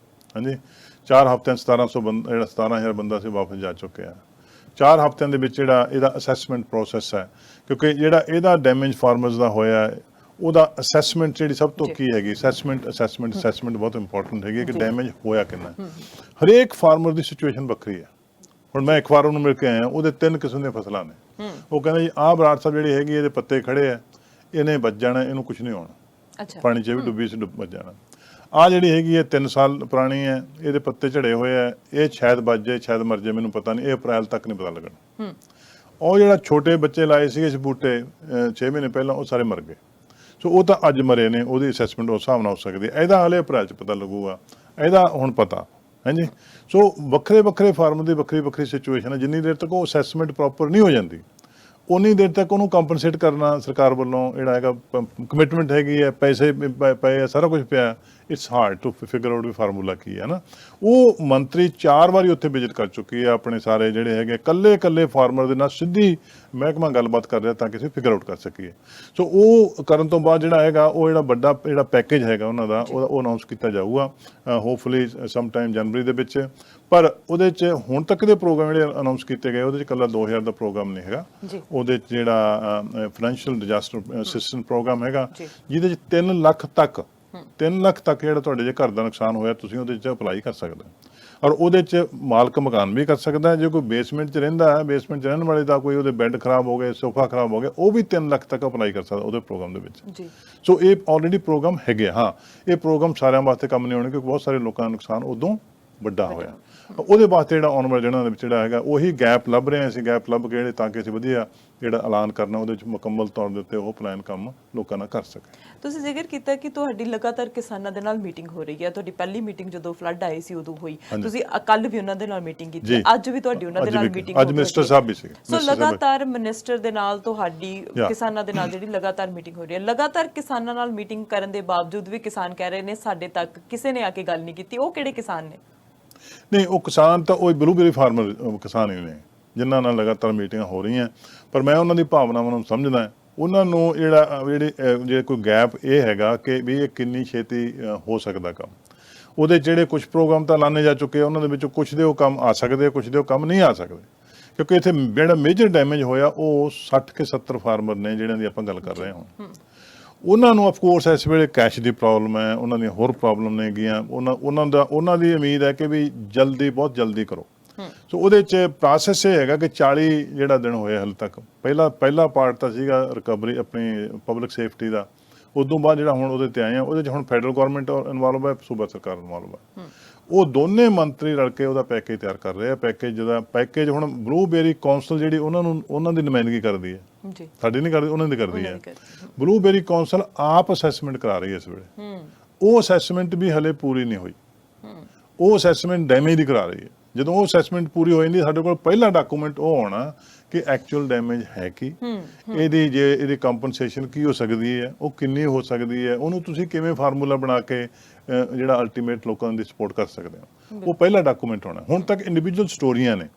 ਹਾਂਜੀ, 4 ਹਫ਼ਤਿਆਂ 1700 ਬੰਦਾ, ਜਿਹੜਾ 17,000 ਬੰਦਾ ਸੀ ਵਾਪਸ ਜਾ ਚੁੱਕਿਆ। 4 ਹਫ਼ਤਿਆਂ ਦੇ ਵਿੱਚ ਜਿਹੜਾ ਇਹਦਾ ਅਸੈਸਮੈਂਟ ਪ੍ਰੋਸੈਸ ਹੈ, ਕਿਉਂਕਿ ਜਿਹੜਾ ਇਹਦਾ ਡੈਮੇਜ ਫਾਰਮਰਸ ਦਾ ਹੋਇਆ ਉਹਦਾ ਅਸੈਸਮੈਂਟ ਜਿਹੜੀ ਸਭ ਤੋਂ ਕੀ ਹੈਗੀ ਅਸੈਸਮੈਂਟ ਬਹੁਤ ਇੰਪੋਰਟੈਂਟ ਹੈਗੀ ਕਿ ਡੈਮੇਜ ਹੋਇਆ ਕਿੰਨਾ। ਹਰੇਕ ਫਾਰਮਰ ਦੀ ਸਿਚੁਏਸ਼ਨ ਵੱਖਰੀ ਹੈ। ਹੁਣ ਮੈਂ ਇੱਕ ਫਾਰਮਰ ਨੂੰ ਮਿਲ ਕੇ ਆਇਆ, ਉਹਦੇ 3 ਕਿਸਮ ਦੀਆਂ ਫਸਲਾਂ ਨੇ। ਉਹ ਕਹਿੰਦਾ ਜੀ ਆਹ ਬਰਾੜ ਸਾਹਿਬ ਜਿਹੜੀ ਹੈਗੀ ਇਹਦੇ ਪੱਤੇ ਖੜੇ ਆ, ਇਹਨੇ ਵੱਜ ਜਾਣਾ, ਇਹਨੂੰ ਕੁਝ ਨਹੀਂ ਹੋਣਾ, ਪਾਣੀ 'ਚ ਵੀ ਡੁੱਬੀ ਸੀ ਵੱਜ ਜਾਣਾ। ਆਹ ਜਿਹੜੀ ਹੈਗੀ ਹੈ 3 ਸਾਲ ਪੁਰਾਣੀ ਹੈ, ਇਹਦੇ ਪੱਤੇ ਝੜੇ ਹੋਏ ਆ, ਇਹ ਸ਼ਾਇਦ ਵੱਜ ਜਾਏ ਸ਼ਾਇਦ ਮਰ ਜਾਏ, ਮੈਨੂੰ ਪਤਾ ਨਹੀਂ, ਇਹ ਅਪ੍ਰੈਲ ਤੱਕ ਨਹੀਂ ਪਤਾ ਲੱਗਣਾ। ਉਹ ਜਿਹੜਾ ਛੋਟੇ ਬੱਚੇ ਲਾਏ ਸੀਗੇ ਇਸ ਬੂਟੇ 6 ਮਹੀਨੇ ਪਹਿਲਾਂ, ਉਹ ਸਾਰੇ ਮਰ ਗਏ। ਸੋ ਉਹ ਤਾਂ ਅੱਜ ਮਰੇ ਨੇ, ਉਹਦੀ ਅਸੈਸਮੈਂਟ ਉਸ ਹਿਸਾਬ ਨਾਲ ਹੋ ਸਕਦੀ ਹੈ। ਇਹਦਾ ਹਾਲੇ ਅਪ੍ਰੈਲ 'ਚ ਪਤਾ ਲੱਗੂਗਾ, ਇਹਦਾ ਹੁਣ ਪਤਾ ਹਾਂਜੀ। ਸੋ ਵੱਖਰੇ ਫਾਰਮਰ ਦੀ ਵੱਖਰੀ ਸਿਚੁਏਸ਼ਨ ਹੈ। ਜਿੰਨੀ ਦੇਰ ਤੱਕ ਉਹ ਅਸੈਸਮੈਂਟ ਪ੍ਰੋਪਰ ਨਹੀਂ ਹੋ ਜਾਂਦੀ, ਉਨੀ ਦੇਰ ਤੱਕ ਉਹਨੂੰ ਕੰਪਨਸੇਟ ਕਰਨਾ ਸਰਕਾਰ ਵੱਲੋਂ ਜਿਹੜਾ ਹੈਗਾ ਕਮਿਟਮੈਂਟ ਹੈਗੀ ਹੈ, ਪੈਸੇ ਪਏ ਆ, ਸਾਰਾ ਕੁਝ ਪਿਆ। It's hard to figure out ਵੀ ਫਾਰਮੂਲਾ ਕੀ ਹੈ ਨਾ। ਉਹ ਮੰਤਰੀ 4 ਵਾਰੀ ਉੱਥੇ ਵਿਜ਼ਿਟ ਕਰ ਚੁੱਕੀ ਹੈ, ਆਪਣੇ ਸਾਰੇ ਜਿਹੜੇ ਹੈਗੇ ਕੱਲੇ ਫਾਰਮਰ ਦੇ ਨਾਲ ਸਿੱਧੀ ਮਹਿਕਮਾ ਗੱਲਬਾਤ ਕਰ ਰਿਹਾ ਤਾਂ ਕਿ ਅਸੀਂ ਫਿਗਰ ਆਊਟ ਕਰ ਸਕੀਏ। ਸੋ ਉਹ ਕਰਨ ਤੋਂ ਬਾਅਦ ਜਿਹੜਾ ਹੈਗਾ ਉਹ ਜਿਹੜਾ ਵੱਡਾ ਜਿਹੜਾ ਪੈਕੇਜ ਹੈਗਾ ਉਹਨਾਂ ਦਾ ਉਹ ਅਨਾਉਂਸ ਕੀਤਾ ਜਾਊਗਾ ਹੋਪਫੁਲੀ ਸਮ ਟਾਈਮ ਜਨਵਰੀ ਦੇ ਵਿੱਚ। ਪਰ ਉਹਦੇ 'ਚ ਹੁਣ ਤੱਕ ਦੇ ਪ੍ਰੋਗਰਾਮ ਜਿਹੜੇ ਅਨਾਉਂਸ ਕੀਤੇ ਗਏ ਉਹਦੇ 'ਚ ਇਕੱਲਾ 2000 ਦਾ ਪ੍ਰੋਗਰਾਮ ਨਹੀਂ ਹੈਗਾ। ਉਹਦੇ 'ਚ ਜਿਹੜਾ ਫਾਈਨੈਂਸ਼ੀਅਲ ਡਿਜ਼ਾਸਟਰ ਅਸਿਸਟੈਂਟ ਪ੍ਰੋਗਰਾਮ ਹੈਗਾ, ਜਿਹਦੇ 'ਚ 3 ਲੱਖ ਤੱਕ ਜਿਹੜਾ ਤੁਹਾਡੇ ਜੇ ਘਰ ਦਾ ਨੁਕਸਾਨ ਹੋਇਆ ਤੁਸੀਂ ਉਹਦੇ 'ਚ ਅਪਲਾਈ ਕਰ ਸਕਦੇ ਹੋ। ਔਰ ਉਹਦੇ 'ਚ ਮਾਲਕ ਮਕਾਨ ਵੀ ਕਰ ਸਕਦਾ। ਜੇ ਕੋਈ ਬੇਸਮੈਂਟ 'ਚ ਰਹਿੰਦਾ ਹੈ, ਬੇਸਮੈਂਟ 'ਚ ਰਹਿਣ ਵਾਲੇ ਦਾ ਕੋਈ ਉਹਦੇ ਬੈੱਡ ਖਰਾਬ ਹੋ ਗਏ, ਸੋਫਾ ਖਰਾਬ ਹੋ ਗਿਆ, ਉਹ ਵੀ 3 ਲੱਖ ਤੱਕ ਅਪਲਾਈ ਕਰ ਸਕਦਾ ਉਹਦੇ ਪ੍ਰੋਗਰਾਮ ਦੇ ਵਿੱਚ। ਸੋ ਇਹ ਆਲਰੇਡੀ ਪ੍ਰੋਗਰਾਮ ਹੈਗੇ। ਹਾਂ, ਇਹ ਪ੍ਰੋਗਰਾਮ ਸਾਰਿਆਂ ਵਾਸਤੇ ਕੰਮ ਨਹੀਂ ਹੋਣੇ ਕਿਉਂਕਿ ਬਹੁਤ ਸਾਰੇ ਲੋਕਾਂ ਦਾ ਨੁਕਸਾਨ ਉਦੋਂ ਵੱਡਾ ਹੋਇਆ। ਉਹਦੇ ਵਾਸਤੇ ਜਿਹੜਾ ਆਉਣ ਵਾਲੇ ਦਿਨਾਂ ਦੇ ਵਿੱਚ ਜਿਹੜਾ ਹੈਗਾ ਉਹੀ ਗੈਪ ਲੱਭ ਰਹੇ ਅਸੀਂ, ਗੈਪ ਲੱਭ ਕੇ ਜਿਹੜੇ ਤਾਂ ਕਿ ਅਸੀਂ ਵਧੀਆ ਜਿਹੜਾ ਐਲਾਨ ਕਰਨਾ ਉਹਦੇ ਵਿੱਚ ਮੁਕੰਮਲ ਤੌਰ ਦੇ ਉੱਤੇ ਉਹ ਪਲਾਨ ਕੰਮ ਲੋਕਾਂ ਨਾਲ ਕਰ ਸਕੇ। ਤੁਸੀਂ ਜ਼ਿਕਰ ਕੀਤਾ ਕਿ ਤੁਹਾਡੀ ਲਗਾਤਾਰ ਕਿਸਾਨਾਂ ਦੇ ਨਾਲ ਮੀਟਿੰਗ ਹੋ ਰਹੀ ਹੈ। ਤੁਹਾਡੀ ਪਹਿਲੀ ਮੀਟਿੰਗ ਜਦੋਂ ਫਲੱਡ ਆਏ ਸੀ ਉਦੋਂ ਹੋਈ, ਤੁਸੀਂ ਕੱਲ ਵੀ ਉਹਨਾਂ ਦੇ ਨਾਲ ਮੀਟਿੰਗ ਕੀਤੀ, ਅੱਜ ਵੀ ਤੁਹਾਡੀ ਉਹਨਾਂ ਦੇ ਨਾਲ ਮੀਟਿੰਗ ਹੋਈ। ਅੱਜ ਮਿਨਿਸਟਰ ਸਾਹਿਬ ਵੀ ਸੀਗੇ। ਸੋ ਲਗਾਤਾਰ ਮਿਨਿਸਟਰ ਦੇ ਨਾਲ ਤੁਹਾਡੀ ਕਿਸਾਨਾਂ ਦੇ ਨਾਲ ਜਿਹੜੀ ਲਗਾਤਾਰ ਮੀਟਿੰਗ ਹੋ ਰਹੀ ਹੈ। ਲਗਾਤਾਰ ਕਿਸਾਨਾਂ ਨਾਲ ਮੀਟਿੰਗ ਕਰਨ ਦੇ ਬਾਵਜੂਦ ਵੀ ਕਿਸਾਨ ਕਹਿ ਰਹੇ ਨੇ ਸਾਡੇ ਤੱਕ ਕਿਸੇ ਨੇ ਆ ਕੇ ਗੱਲ ਨਹੀਂ ਕੀਤੀ। ਉਹ ਕਿਹੜੇ ਕਿਸਾਨ ਨੇ? ਨਹੀਂ, ਉਹ ਕਿਸਾਨ ਤਾਂ ਉਹ ਬਲੂਬੇਰੀ ਫਾਰਮਰ ਕਿਸਾਨ ਹੀ ਨੇ ਜਿਨ੍ਹਾਂ ਨਾਲ ਲਗਾਤਾਰ ਮੀਟਿੰਗਾਂ ਹੋ ਰਹੀਆਂ। ਪਰ ਮੈਂ ਉਹਨਾਂ ਦੀ ਭਾਵਨਾਵਾਂ ਨੂੰ ਸਮਝਦਾ। ਉਹਨਾਂ ਨੂੰ ਜੇ ਕੋਈ ਗੈਪ ਇਹ ਹੈਗਾ ਕਿ ਵੀ ਇਹ ਕਿੰਨੀ ਛੇਤੀ ਹੋ ਸਕਦਾ ਕੰਮ। ਉਹਦੇ ਜਿਹੜੇ ਕੁਝ ਪ੍ਰੋਗਰਾਮ ਤਾਂ ਲਾਣੇ ਜਾ ਚੁੱਕੇ, ਉਹਨਾਂ ਦੇ ਵਿੱਚੋਂ ਕੁਝ ਦੇ ਉਹ ਕੰਮ ਆ ਸਕਦੇ, ਕੁਝ ਦੇ ਉਹ ਕੰਮ ਨਹੀਂ ਆ ਸਕਦੇ। ਕਿਉਂਕਿ ਇੱਥੇ ਜਿਹੜਾ ਮੇਜਰ ਡੈਮੇਜ ਹੋਇਆ ਉਹ 60 ਕੇ 70 ਫਾਰਮਰ ਨੇ ਜਿਹੜਿਆਂ ਦੀ ਆਪਾਂ ਗੱਲ ਕਰ ਰਹੇ ਹਾਂ। ਉਹਨਾਂ ਨੂੰ ਅਫਕੋਰਸ ਇਸ ਵੇਲੇ ਕੈਸ਼ ਦੀ ਪ੍ਰੋਬਲਮ ਹੈ, ਉਹਨਾਂ ਦੀਆਂ ਹੋਰ ਪ੍ਰੋਬਲਮ ਨੇ ਹੈਗੀਆਂ। ਉਹਨਾਂ ਦੀ ਉਮੀਦ ਹੈ ਕਿ ਵੀ ਬਹੁਤ ਜਲਦੀ ਕਰੋ। ਸੋ ਉਹਦੇ 'ਚ ਪ੍ਰੋਸੈਸ ਇਹ ਹੈਗਾ ਕਿ 40 ਜਿਹੜਾ ਦਿਨ ਹੋਏ ਹਾਲੇ ਤੱਕ। ਪਹਿਲਾ ਪਾਰਟ ਤਾਂ ਸੀਗਾ ਰਿਕਵਰੀ ਆਪਣੀ ਪਬਲਿਕ ਸੇਫਟੀ ਦਾ। ਉਦੋਂ ਬਾਅਦ ਜਿਹੜਾ ਹੁਣ ਉਹਦੇ 'ਤੇ ਆਏ ਆ, ਉਹਦੇ 'ਚ ਹੁਣ ਫੈਡਰਲ ਗੌਰਮੈਂਟ ਇਨਵੋਲਵ ਹੈ, ਸੂਬਾ ਸਰਕਾਰ ਇਨਵੋਲਵ ਹੈ। ਉਹ ਦੋਨੇ ਮੰਤਰੀ ਰਲ ਕੇ ਉਹਦਾ ਪੈਕੇਜ ਤਿਆਰ ਕਰ ਰਹੇ ਆ। ਪੈਕੇਜ ਹੁਣ ਬਲੂਬੇਰੀ ਕੌਂਸਲ ਜਿਹੜੀ ਉਹਨਾਂ ਦੀ ਨੁਮਾਇੰਦਗੀ ਕਰਦੀ ਹੈ, ਸਾਡੀ ਨਹੀਂ ਕਰਦੀ, ਉਹਨਾਂ ਦੀ ਕਰਦੀ ਹੈ। ਬਲੂਬੇਰੀ ਕੌਂਸਲ ਆਪ ਅਸੈਸਮੈਂਟ ਕਰਾ ਰਹੀ ਹੈ ਇਸ ਵੇਲੇ। ਉਹ ਅਸੈਸਮੈਂਟ ਵੀ ਹਲੇ ਪੂਰੀ ਨਹੀਂ ਹੋਈ। ਉਹ ਅਸੈਸਮੈਂਟ ਡੈਮੇਜ ਦੀ ਕਰਾ ਰਹੀ ਹੈ। ਜਦੋਂ ਉਹ ਅਸੈਸਮੈਂਟ ਪੂਰੀ ਹੋ ਜਾਂਦੀ, ਸਾਡੇ ਕੋਲ ਪਹਿਲਾ ਡਾਕੂਮੈਂਟ ਉਹ ਆਉਣਾ ਕਿ ਐਕਚੁਅਲ ਡੈਮੇਜ ਹੈ ਕੀ, ਇਹਦੀ ਕੰਪਨਸੇਸ਼ਨ ਕੀ ਹੋ ਸਕਦੀ ਹੈ, ਉਹ ਕਿੰਨੀ ਹੋ ਸਕਦੀ ਹੈ, ਉਹਨੂੰ ਤੁਸੀਂ ਕਿਵੇਂ ਫਾਰਮੂਲਾ ਬਣਾ ਕੇ ਜਿਹੜਾ ਅਲਟੀਮੇਟ ਲੋਕਾਂ ਦੀ ਸਪੋਰਟ ਕਰ ਸਕਦੇ ਹੋ। ਉਹ ਪਹਿਲਾ ਡਾਕੂਮੈਂਟ ਹੋਣਾ। ਹੁਣ ਤੱਕ ਇੰਡੀਵਿਜੂਅਲ ਸਟੋਰੀਆਂ ਨੇ,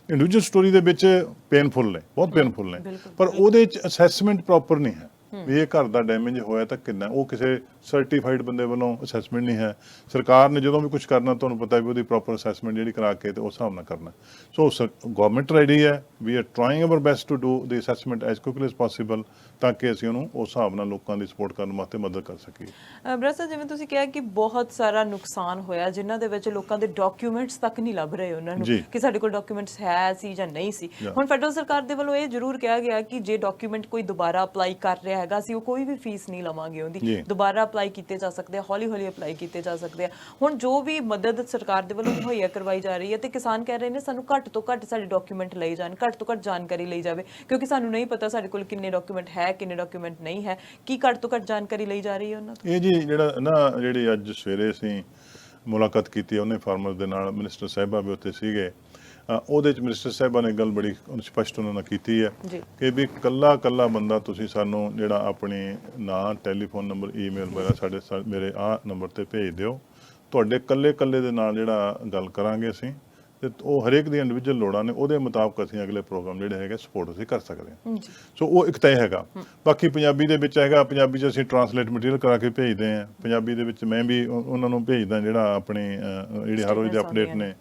ਇੰਡੀਵਿਜੂਅਲ ਸਟੋਰੀ ਦੇ ਵਿੱਚ ਪੇਨਫੁਲ ਨੇ, ਬਹੁਤ ਪੇਨਫੁਲ ਨੇ, ਪਰ ਉਹਦੇ 'ਚ ਅਸੈਸਮੈਂਟ ਪ੍ਰੋਪਰ ਨਹੀਂ ਹੈ ਵੀ ਇਹ ਘਰ ਦਾ ਡੈਮੇਜ ਹੋਇਆ ਤਾਂ ਕਿੰਨਾ। ਉਹ ਕਿਸੇ ਸਰਟੀਫਾਈਡ ਬੰਦੇ ਵੱਲੋਂ ਅਸੈਸਮੈਂਟ ਨਹੀਂ ਹੈ। ਸਰਕਾਰ ਨੇ ਜਦੋਂ ਵੀ ਕੁਝ ਕਰਨਾ ਤੁਹਾਨੂੰ ਪਤਾ ਵੀ ਉਹਦੀ ਪ੍ਰੋਪਰ ਅਸੈਸਮੈਂਟ ਜਿਹੜੀ ਕਰਾ ਕੇ ਤੇ ਉਸ ਹਿਸਾਬ ਨਾਲ ਕਰਨਾ। ਸੋ ਗਵਰਨਮੈਂਟ ਰੈਡੀ ਹੈ, we are trying our best to do the assessment as quickly as possible ਤਾਂ ਕਿ ਅਸੀਂ ਉਹਨੂੰ ਉਸ ਹਿਸਾਬ ਨਾਲ ਲੋਕਾਂ ਦੀ ਸਪੋਰਟ ਕਰਨ ਵਾਸਤੇ ਮਦਦ ਕਰ ਸਕੀਏ। ਬ੍ਰਸਾ, ਜਿਵੇਂ ਤੁਸੀਂ ਕਿਹਾ ਕਿ ਬਹੁਤ ਸਾਰਾ ਨੁਕਸਾਨ ਹੋਇਆ ਜਿਨ੍ਹਾਂ ਦੇ ਵਿੱਚ ਲੋਕਾਂ ਦੇ ਡਾਕੂਮੈਂਟਸ ਤੱਕ ਨਹੀਂ ਲੱਭ ਰਹੇ ਉਹਨਾਂ ਨੂੰ ਕਿ ਸਾਡੇ ਕੋਲ ਡਾਕੂਮੈਂਟਸ ਹੈ ਸੀ ਜਾਂ ਨਹੀਂ ਸੀ। ਹੁਣ ਫੈਡਰਲ ਸਰਕਾਰ ਦੇ ਵੱਲੋਂ ਇਹ ਜ਼ਰੂਰ ਕਿਹਾ ਗਿਆ ਕਿ ਜੇ ਡਾਕੂਮੈਂਟ ਕੋਈ ਦੁਬਾਰਾ ਅਪਲਾਈ ਕਰ ਰਿਹਾ ਹੈਗਾ ਅਸੀਂ ਉਹ ਕੋਈ ਵੀ ਫੀਸ ਨਹੀਂ ਲਵਾਂਗੇ ਉਹਦੀ, ਦੁਬਾਰਾ ਅਪਲਾਈ ਕੀਤੇ ਜਾ ਸਕਦੇ ਆ, ਹੌਲੀ ਅਪਲਾਈ ਕੀਤੇ ਜਾ ਸਕਦੇ ਆ। ਹੁਣ ਜੋ ਵੀ ਮਦਦ ਸਰਕਾਰ ਦੇ ਵੱਲੋਂ ਮੁਹੱਈਆ ਕਰਵਾਈ ਜਾ ਰਹੀ ਹੈ ਤੇ ਕਿਸਾਨ ਕਹਿ ਰਹੇ ਨੇ ਸਾਨੂੰ ਘੱਟ ਤੋਂ ਘੱਟ ਸਾਡੇ ਡਾਕੂਮੈਂਟ ਲਏ ਜਾਣ, ਘੱਟ ਤੋਂ ਘੱਟ ਜਾਣਕਾਰੀ ਲਈ ਜਾਵੇ ਕਿਉਂਕਿ ਸਾਨੂੰ ਨਹੀਂ ਪਤਾ ਸਾਡੇ ਕੋਲ ਕਿੰਨੇ ਡਾਕੂਮੈਂਟ ਹੈ, ਕਿੰਨੇ ਡਾਕੂਮੈਂਟ ਨਹੀਂ ਹੈ। ਕੀ ਘੱਟ ਤੋਂ ਘੱਟ ਜਾਣਕਾਰੀ ਲਈ ਜਾ ਰਹੀ ਹੈ ਉਹਨਾਂ ਤੋਂ? ਇਹ ਜੀ ਜਿਹੜੀ ਅੱਜ ਸਵੇਰੇ ਅਸੀਂ ਮੁਲਾਕਾਤ ਕੀਤੀ ਉਹਨੇ ਫਾਰਮਰ ਦੇ ਨਾਲ, ਮਿਨਿਸਟਰ ਸਾਹਿਬਾ ਵੀ ਉੱਥੇ ਸੀਗੇ। ਉਹਦੇ 'ਚ ਮਿਨਿਸਟਰ ਸਾਹਿਬਾਂ ਨੇ ਗੱਲ ਬੜੀ ਸਪਸ਼ਟ ਉਹਨਾਂ ਨਾਲ ਕੀਤੀ ਹੈ ਕਿ ਵੀ ਕੱਲਾ ਬੰਦਾ ਤੁਸੀਂ ਸਾਨੂੰ ਜਿਹੜਾ ਆਪਣੇ ਨਾਂ, ਟੈਲੀਫੋਨ ਨੰਬਰ, ਈਮੇਲ ਵਗੈਰਾ ਮੇਰੇ ਆਹ ਨੰਬਰ 'ਤੇ ਭੇਜ ਦਿਓ। ਤੁਹਾਡੇ ਕੱਲੇ ਦੇ ਨਾਲ ਜਿਹੜਾ ਗੱਲ ਕਰਾਂਗੇ ਅਸੀਂ ਤੇ ਉਹ ਹਰੇਕ ਦੀ ਇੰਡੀਵਿਜੂਅਲ ਲੋੜਾਂ ਨੇ, ਉਹਦੇ ਮੁਤਾਬਕ ਅਸੀਂ ਅਗਲੇ ਪ੍ਰੋਗਰਾਮ ਜਿਹੜੇ ਹੈਗੇ ਸਪੋਰਟ ਅਸੀਂ ਕਰ ਸਕਦੇ ਹਾਂ। ਸੋ ਉਹ ਇੱਕ ਤੈਅ ਹੈਗਾ। ਬਾਕੀ ਪੰਜਾਬੀ ਦੇ ਵਿੱਚ ਹੈਗਾ, ਪੰਜਾਬੀ 'ਚ ਅਸੀਂ ਟਰਾਂਸਲੇਟ ਮਟੀਰੀਅਲ ਕਰਾ ਕੇ ਭੇਜਦੇ ਹਾਂ। ਪੰਜਾਬੀ ਦੇ ਵਿੱਚ ਮੈਂ ਵੀ ਉਹਨਾਂ ਨੂੰ ਭੇਜਦਾ ਜਿਹੜਾ ਆਪਣੇ ਜਿਹੜੇ ਹਰ ਰੋਜ਼ ਦੇ ਅਪਡੇਟ ਨੇ,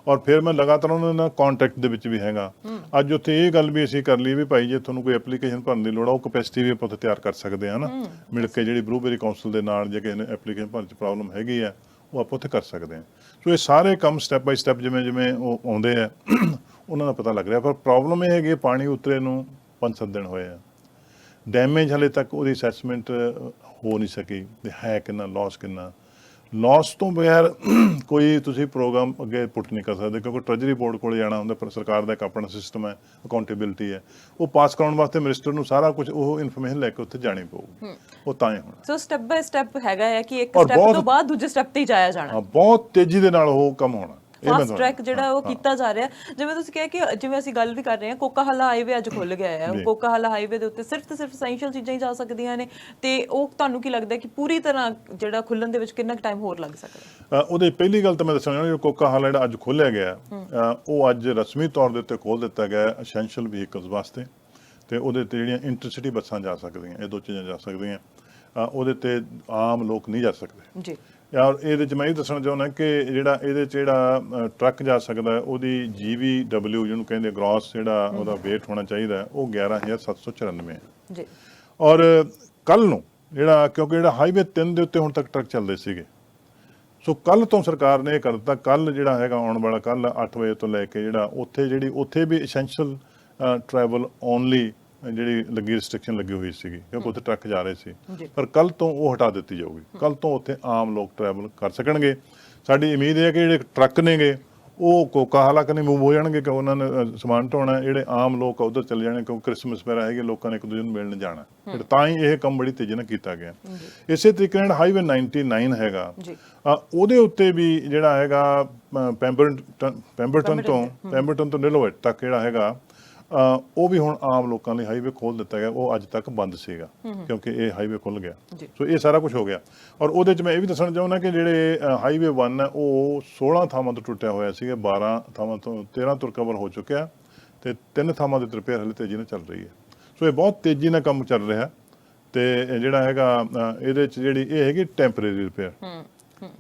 ਔਰ ਫਿਰ ਮੈਂ ਲਗਾਤਾਰ ਉਹਨਾਂ ਨਾਲ ਕੰਟੈਕਟ ਦੇ ਵਿੱਚ ਵੀ ਹੈਗਾ। ਅੱਜ ਉੱਥੇ ਇਹ ਗੱਲ ਵੀ ਅਸੀਂ ਕਰ ਲਈ ਵੀ ਭਾਈ ਜੇ ਤੁਹਾਨੂੰ ਕੋਈ ਐਪਲੀਕੇਸ਼ਨ ਭਰਨ ਦੀ ਲੋੜ ਆ, ਉਹ ਕਪੈਸਿਟੀ ਵੀ ਆਪਾਂ ਉੱਥੇ ਤਿਆਰ ਕਰ ਸਕਦੇ ਹਾਂ ਨਾ, ਮਿਲ ਕੇ ਜਿਹੜੀ ਬਲੂਬੇਰੀ ਕਾਉਂਸਲ ਦੇ ਨਾਲ, ਜੇ ਕਿਸੇ ਨੇ ਐਪਲੀਕੇਸ਼ਨ ਭਰਨ 'ਚ ਪ੍ਰੋਬਲਮ ਹੈਗੀ ਆ, ਉਹ ਆਪਾਂ ਉੱਥੇ ਕਰ ਸਕਦੇ ਹਾਂ। ਸੋ ਇਹ ਸਾਰੇ ਕੰਮ ਸਟੈਪ ਬਾਈ ਸਟੈਪ ਜਿਵੇਂ ਜਿਵੇਂ ਉਹ ਆਉਂਦੇ ਆ ਉਹਨਾਂ ਦਾ ਪਤਾ ਲੱਗ ਰਿਹਾ। ਪਰ ਪ੍ਰੋਬਲਮ ਇਹ ਹੈਗੀ ਪਾਣੀ ਉਤਰੇ ਨੂੰ 5-7 ਦਿਨ ਹੋਏ ਆ, ਡੈਮੇਜ ਹਲੇ ਤੱਕ ਉਹਦੀ ਅਸੈਸਮੈਂਟ ਹੋ ਨਹੀਂ ਸਕੀ ਤੇ ਹੈ ਕਿੰਨਾ, ਲਾਸ ਕਿੰਨਾ। ਲਾਸ ਤੋਂ ਬਗੈਰ ਕੋਈ ਤੁਸੀਂ ਪ੍ਰੋਗਰਾਮ ਅੱਗੇ ਪੁੱਟ ਨਹੀਂ ਕਰ ਸਕਦੇ, ਕਿਉਂਕਿ ਟ੍ਰੈਜਰੀ ਬੋਰਡ ਕੋਲ ਜਾਣਾ ਹੁੰਦਾ, ਪਰ ਸਰਕਾਰ ਦਾ ਇੱਕ ਆਪਣਾ ਸਿਸਟਮ ਹੈ, ਅਕਾਊਂਟੇਬਿਲਿਟੀ ਹੈ, ਉਹ ਪਾਸ ਕਰਾਉਣ ਵਾਸਤੇ ਮਿਨਿਸਟਰ ਨੂੰ ਸਾਰਾ ਕੁਝ ਉਹ ਇਨਫੋਰਮੇਸ਼ਨ ਲੈ ਕੇ ਉੱਥੇ ਜਾਣੀ ਪਊਗੀ, ਉਹ ਤਾਂ ਹੀ ਹੋਣਾ। ਸੋ ਸਟੈਪ ਬਾਈ ਸਟੈਪ ਹੈਗਾ ਹੈ ਕਿ ਇੱਕ ਸਟੈਪ ਤੋਂ ਬਾਅਦ ਦੂਜੇ ਸਟੈਪ ਤੇ ਹੀ ਜਾਇਆ ਜਾਣਾ, ਬਹੁਤ ਤੇਜ਼ੀ ਦੇ ਨਾਲ ਉਹ ਕੰਮ ਹੋਣਾ। ਫਾਸਟ ਟਰੈਕ ਜਿਹੜਾ ਉਹ ਕੀਤਾ ਜਾ ਰਿਹਾ। ਜਿਵੇਂ ਤੁਸੀਂ ਕਿਹਾ ਕਿ ਜਿਵੇਂ ਅਸੀਂ ਗੱਲ ਵੀ ਕਰ ਰਹੇ ਹਾਂ, ਕੋਕਾਹਲਾ ਹਾਈਵੇ ਅੱਜ ਖੁੱਲ ਗਿਆ ਹੈ, ਕੋਕਾਹਲਾ ਹਾਈਵੇ ਦੇ ਉੱਤੇ ਸਿਰਫ ਤੇ ਸਿਰਫ ਐਸੈਂਸ਼ੀਅਲ ਚੀਜ਼ਾਂ ਹੀ ਜਾ ਸਕਦੀਆਂ ਨੇ, ਤੇ ਉਹ ਤੁਹਾਨੂੰ ਕੀ ਲੱਗਦਾ ਕਿ ਪੂਰੀ ਤਰ੍ਹਾਂ ਜਿਹੜਾ ਖੁੱਲਣ ਦੇ ਵਿੱਚ ਕਿੰਨਾ ਟਾਈਮ ਹੋਰ ਲੱਗ ਸਕਦਾ? ਉਹਦੇ ਪਹਿਲੀ ਗੱਲ ਤਾਂ ਮੈਂ ਦੱਸਣਾ ਚਾਹੁੰਦਾ, ਕੋਕਾਹਲਾ ਜਿਹੜਾ ਅੱਜ ਖੋਲ੍ਹਿਆ ਗਿਆ, ਉਹ ਅੱਜ ਰਸਮੀ ਤੌਰ ਦੇ ਉੱਤੇ ਖੋਲ੍ਹ ਦਿੱਤਾ ਗਿਆ ਐਸੈਂਸ਼ੀਅਲ ਵਹੀਕਲਸ ਵਾਸਤੇ, ਤੇ ਉਹਦੇ ਤੇ ਜਿਹੜੀਆਂ ਇੰਟਰਸਿਟੀ ਬੱਸਾਂ ਜਾ ਸਕਦੀਆਂ, ਇਹ ਦੋ ਚੀਜ਼ਾਂ ਜਾ ਸਕਦੀਆਂ, ਉਹਦੇ ਤੇ ਆਮ ਲੋਕ ਨਹੀਂ ਜਾ ਸਕਦੇ ਜੀ। ਯਾਰ ਇਹਦੇ 'ਚ ਮੈਂ ਇਹ ਦੱਸਣਾ ਚਾਹੁੰਦਾ ਕਿ ਜਿਹੜਾ ਇਹਦੇ 'ਚ ਜਿਹੜਾ ਟਰੱਕ ਜਾ ਸਕਦਾ, ਉਹਦੀ GVW ਜਿਹਨੂੰ ਕਹਿੰਦੇ ਗ੍ਰੋਸ ਜਿਹੜਾ ਉਹਦਾ ਵੇਟ ਹੋਣਾ ਚਾਹੀਦਾ, ਉਹ 11,794 ਹੈ ਜੀ। ਔਰ ਕੱਲ੍ਹ ਨੂੰ ਜਿਹੜਾ, ਕਿਉਂਕਿ ਜਿਹੜਾ ਹਾਈਵੇ 3 ਦੇ ਉੱਤੇ ਹੁਣ ਤੱਕ ਟਰੱਕ ਚੱਲਦੇ ਸੀਗੇ, ਸੋ ਕੱਲ੍ਹ ਤੋਂ ਸਰਕਾਰ ਨੇ ਇਹ ਕਰ ਦਿੱਤਾ, ਕੱਲ੍ਹ ਜਿਹੜਾ ਹੈਗਾ ਆਉਣ ਵਾਲਾ ਕੱਲ੍ਹ 8 ਵਜੇ ਤੋਂ ਲੈ ਕੇ ਜਿਹੜਾ ਉੱਥੇ ਵੀ ਐਸੈਂਸ਼ੀਅਲ ਟਰੈਵਲ ਓਨਲੀ ਜਿਹੜੀ ਲੱਗੀ ਰਿਸਟ੍ਰਿਕਸ਼ਨ ਲੱਗੀ ਹੋਈ ਸੀਗੀ, ਕਿਉਂਕਿ ਉੱਥੇ ਟਰੱਕ ਜਾ ਰਹੇ ਸੀ, ਪਰ ਕੱਲ੍ਹ ਤੋਂ ਉਹ ਹਟਾ ਦਿੱਤੀ ਜਾਊਗੀ। ਕੱਲ੍ਹ ਤੋਂ ਉੱਥੇ ਆਮ ਲੋਕ ਟਰੈਵਲ ਕਰ ਸਕਣਗੇ। ਸਾਡੀ ਉਮੀਦ ਹੈ ਕਿ ਜਿਹੜੇ ਟਰੱਕ ਨੇਗੇ ਉਹ ਕੋਕਾਹਲਾ ਕਨੀ ਮੂਵ ਹੋ ਜਾਣਗੇ, ਕਿ ਉਹਨਾਂ ਨੇ ਸਮਾਨ ਢੋਣਾ, ਜਿਹੜੇ ਆਮ ਲੋਕ ਉੱਧਰ ਚਲੇ ਜਾਣੇ, ਕਿਉਂਕਿ ਕ੍ਰਿਸਮਸ ਵਗੈਰਾ ਹੈਗੇ, ਲੋਕਾਂ ਨੇ ਇੱਕ ਦੂਜੇ ਨੂੰ ਮਿਲਣ ਜਾਣਾ, ਤਾਂ ਹੀ ਇਹ ਕੰਮ ਬੜੀ ਤੇਜ਼ੀ ਨਾਲ ਕੀਤਾ ਗਿਆ। ਇਸੇ ਤਰੀਕੇ ਨਾਲ ਹਾਈਵੇ 99 ਹੈਗਾ, ਉਹਦੇ ਉੱਤੇ ਵੀ ਜਿਹੜਾ ਹੈਗਾ ਪੈਂਬਰਟਨ ਤੋਂ ਨਿਲੋਵੇਟ ਤੱਕ ਜਿਹੜਾ ਹੈਗਾ, ਉਹ ਵੀ ਹੁਣ ਆਮ ਲੋਕਾਂ ਲਈ ਹਾਈਵੇ ਖੋਲ ਦਿੱਤਾ ਗਿਆ। ਉਹ ਅੱਜ ਤੱਕ ਬੰਦ ਸੀਗਾ ਕਿਉਂਕਿ ਇਹ ਹਾਈਵੇ ਖੁੱਲ ਗਿਆ। ਸੋ ਇਹ ਸਾਰਾ ਕੁਝ ਹੋ ਗਿਆ। ਔਰ ਉਹਦੇ 'ਚ ਮੈਂ ਇਹ ਵੀ ਦੱਸਣਾ ਚਾਹੁੰਦਾ ਕਿ ਜਿਹੜੇ ਹਾਈਵੇ 1 ਹੈ ਉਹ 16 ਥਾਵਾਂ ਤੋਂ ਟੁੱਟਿਆ ਹੋਇਆ ਸੀਗਾ, 12 ਥਾਵਾਂ ਤੋਂ 13 ਤੋਂ ਰਿਕਵਰ ਹੋ ਚੁੱਕਿਆ, ਤੇ 3 ਥਾਵਾਂ ਦੀ ਰਿਪੇਅਰ ਹਲੇ ਤੇਜ਼ੀ ਨਾਲ ਚੱਲ ਰਹੀ ਹੈ। ਸੋ ਇਹ ਬਹੁਤ ਤੇਜ਼ੀ ਨਾਲ ਕੰਮ ਚੱਲ ਰਿਹਾ। ਤੇ ਜਿਹੜਾ ਹੈਗਾ ਇਹਦੇ 'ਚ ਜਿਹੜੀ ਇਹ ਹੈਗੀ ਟੈਂਪਰੇਰੀ ਰਿਪੇਅਰ,